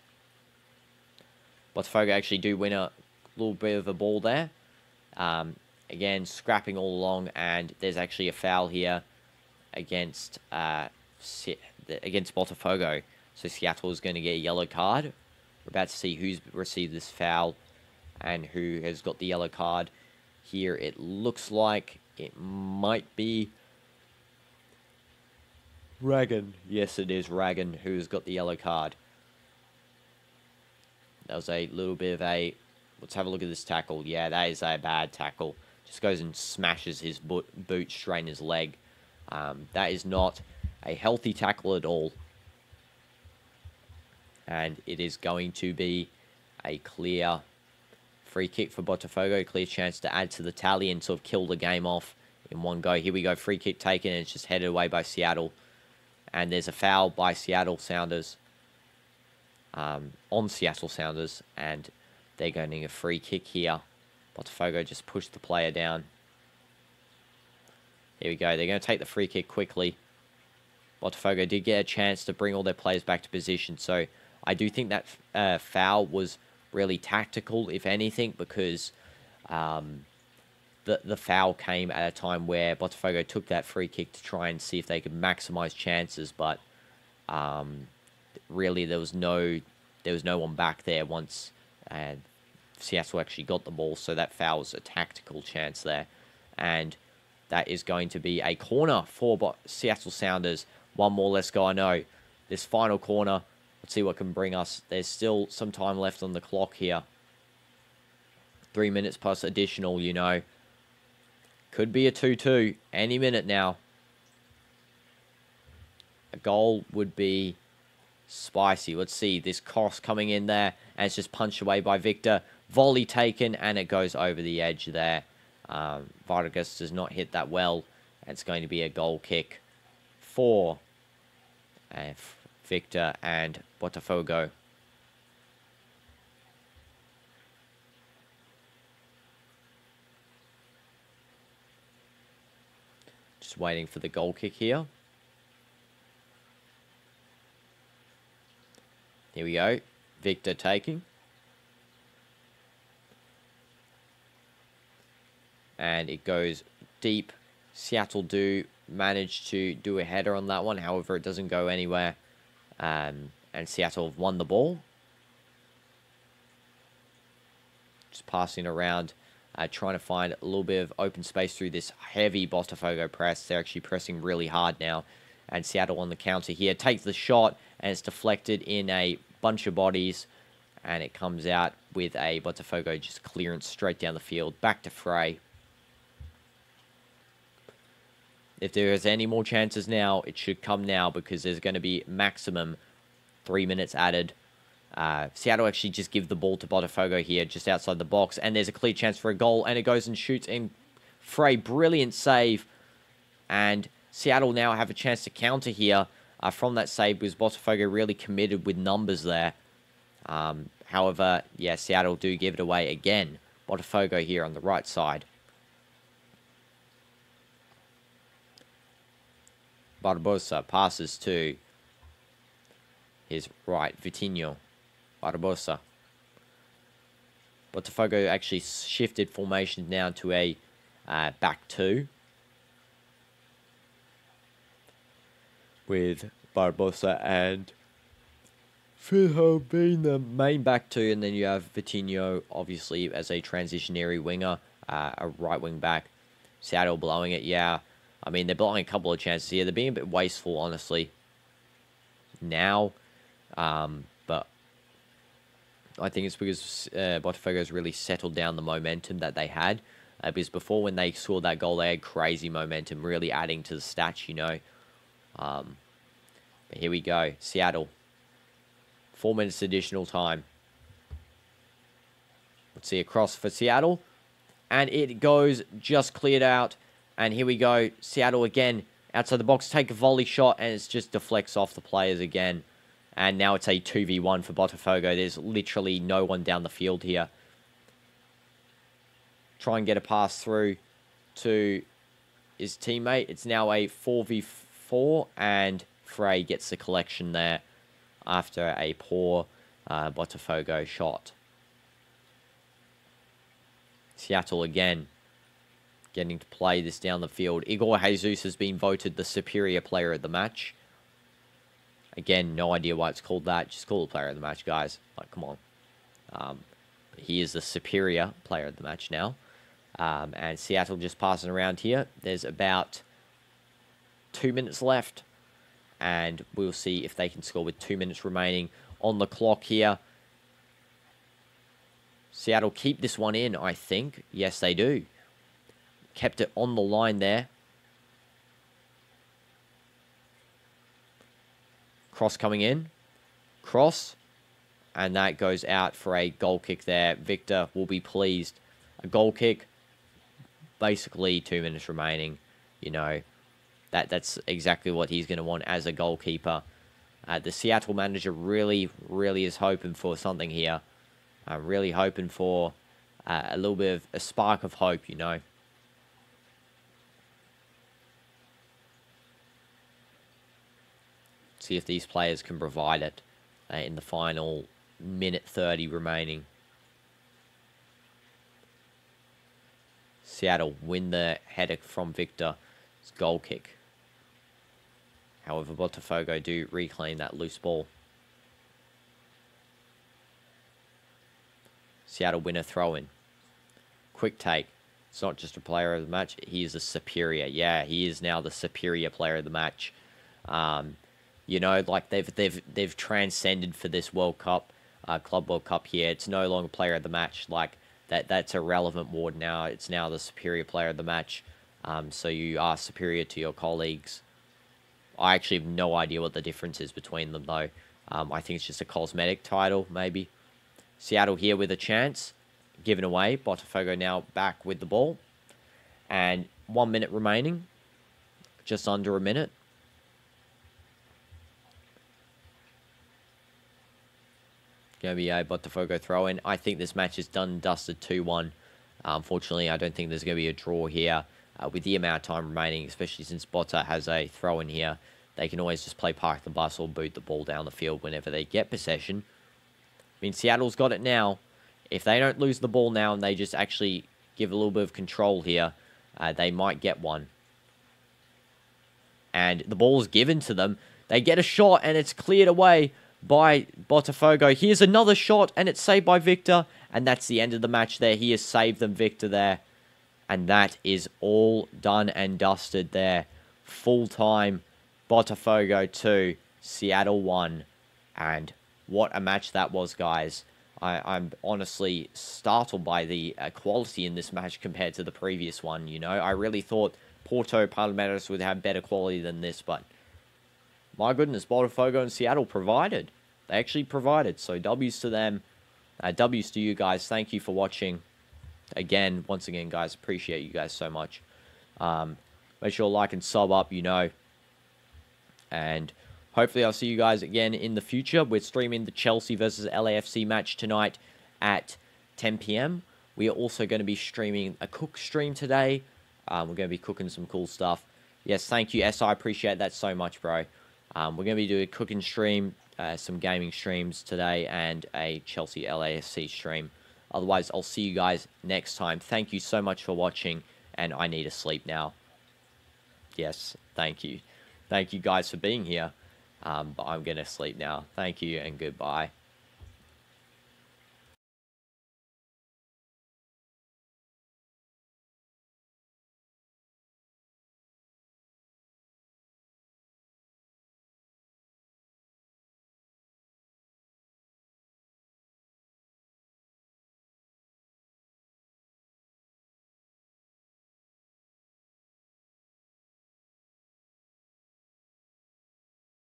Botafogo actually do win a little bit of a ball there. Again, scrapping all along. And there's actually a foul here against Botafogo. So Seattle is going to get a yellow card. We're about to see who's received this foul and who has got the yellow card. Here it looks like it might be Ragan. Yes, it is Ragan who's got the yellow card. That was a little bit of a... Let's have a look at this tackle. Yeah, that is a bad tackle. Just goes and smashes his boot straight in his leg. That is not a healthy tackle at all. And it is going to be a clear free kick for Botafogo. Clear chance to add to the tally and sort of kill the game off in one go. Here we go. Free kick taken and it's just headed away by Seattle. And there's a foul by Seattle Sounders. On Seattle Sounders. And they're going to get a free kick here. Botafogo just pushed the player down. Here we go. They're going to take the free kick quickly. Botafogo did get a chance to bring all their players back to position. So I do think that foul was really tactical, if anything, because the foul came at a time where Botafogo took that free kick to try and see if they could maximize chances. But really, there was no one back there once Seattle actually got the ball. So that foul was a tactical chance there. And that is going to be a corner for Seattle Sounders. One more, let's go. I know this final corner. Let's see what can bring us. There's still some time left on the clock here. 3 minutes plus additional, you know. Could be a 2-2 any minute now. A goal would be spicy. Let's see. This cross coming in there. And it's just punched away by Victor. Volley taken. And it goes over the edge there. Vargas does not hit that well. It's going to be a goal kick for Victor and Botafogo. Just waiting for the goal kick here. Here we go. Victor taking. And it goes deep. Seattle do manage to do a header on that one. However, it doesn't go anywhere. And Seattle have won the ball. Just passing around. Trying to find a little bit of open space through this heavy Botafogo press. They're actually pressing really hard now. And Seattle on the counter here. Takes the shot. And it's deflected in a bunch of bodies. And it comes out with a Botafogo just clearance straight down the field. Back to Frey. If there is any more chances now, it should come now because there's going to be maximum 3 minutes added. Seattle actually just give the ball to Botafogo here, just outside the box. And there's a clear chance for a goal. And it goes and shoots in. Frey, brilliant save. And Seattle now have a chance to counter here from that save because Botafogo really committed with numbers there. However, yeah, Seattle do give it away again. Botafogo here on the right side. Barbosa passes to his right, Vitinho. Barbosa. Botafogo actually shifted formation now to a back two. With Barbosa and Filho being the main back two. And then you have Vitinho, obviously, as a transitionary winger. A right wing back. Seattle blowing it, yeah. I mean, they're blowing a couple of chances here. They're being a bit wasteful, honestly, now. But I think it's because Botafogo has really settled down the momentum that they had. Because before, when they scored that goal, they had crazy momentum, really adding to the stats, you know. But here we go. Seattle. 4 minutes additional time. Let's see a cross for Seattle. And it goes just cleared out. And here we go. Seattle again. Outside the box. Take a volley shot. And it just deflects off the players again. And now it's a 2v1 for Botafogo. There's literally no one down the field here. Try and get a pass through to his teammate. It's now a 4v4. And Frey gets the collection there after a poor Botafogo shot. Seattle again getting to play this down the field. Igor Jesus has been voted the superior player of the match. Again, no idea why it's called that. Just call it player of the match, guys. Like, come on. He is the superior player of the match now. And Seattle just passing around here. There's about 2 minutes left. And we'll see if they can score with 2 minutes remaining on the clock here. Seattle keep this one in, I think. Yes, they do. Kept it on the line there. Cross coming in. Cross. And that goes out for a goal kick there. Victor will be pleased. A goal kick. Basically 2 minutes remaining. You know, that's exactly what he's going to want as a goalkeeper. The Seattle manager really is hoping for something here. I'm really hoping for a little bit of a spark of hope, you know. See if these players can provide it in the final minute 30 remaining. Seattle win the header from Victor. It's goal kick. However, Botafogo do reclaim that loose ball. Seattle win a throw-in. Quick take. It's not just a player of the match. He is a superior. Yeah, he is now the superior player of the match. You know, like they've transcended for this World Cup, Club World Cup here. It's no longer player of the match. Like that's irrelevant ward now. It's now the superior player of the match. So you are superior to your colleagues. I actually have no idea what the difference is between them though. I think it's just a cosmetic title maybe. Seattle here with a chance. Given away. Botafogo now back with the ball. And 1 minute remaining. Just under a minute. Going to be a Botafogo throw-in. I think this match is done and dusted 2-1. Unfortunately, I don't think there's going to be a draw here with the amount of time remaining, especially since Bota has a throw-in here. They can always just play park the bus or boot the ball down the field whenever they get possession. I mean, Seattle's got it now. If they don't lose the ball now and they just actually give a little bit of control here, they might get one. And the ball is given to them. They get a shot and it's cleared away by Botafogo. Here's another shot and it's saved by Victor. And that's the end of the match there. He has saved them, Victor, there. And that is all done and dusted there. Full time, Botafogo 2, Seattle 1. And what a match that was, guys. I'm honestly startled by the quality in this match compared to the previous one, you know. I really thought Porto, Palmeiras would have better quality than this, but my goodness, Botafogo and Seattle provided. They actually provided, so W's to them. W's to you guys. Thank you for watching. Once again, guys, appreciate you guys so much. Make sure to like and sub up, you know. And hopefully I'll see you guys again in the future. We're streaming the Chelsea versus LAFC match tonight at 10 p.m. We are also going to be streaming a cook stream today. We're going to be cooking some cool stuff. Yes, thank you, S. I appreciate that so much, bro. We're going to be doing a cooking stream, some gaming streams today, and a Chelsea LAFC stream. Otherwise, I'll see you guys next time. Thank you so much for watching, and I need to sleep now. Yes, thank you. Thank you guys for being here. But I'm going to sleep now. Thank you and goodbye.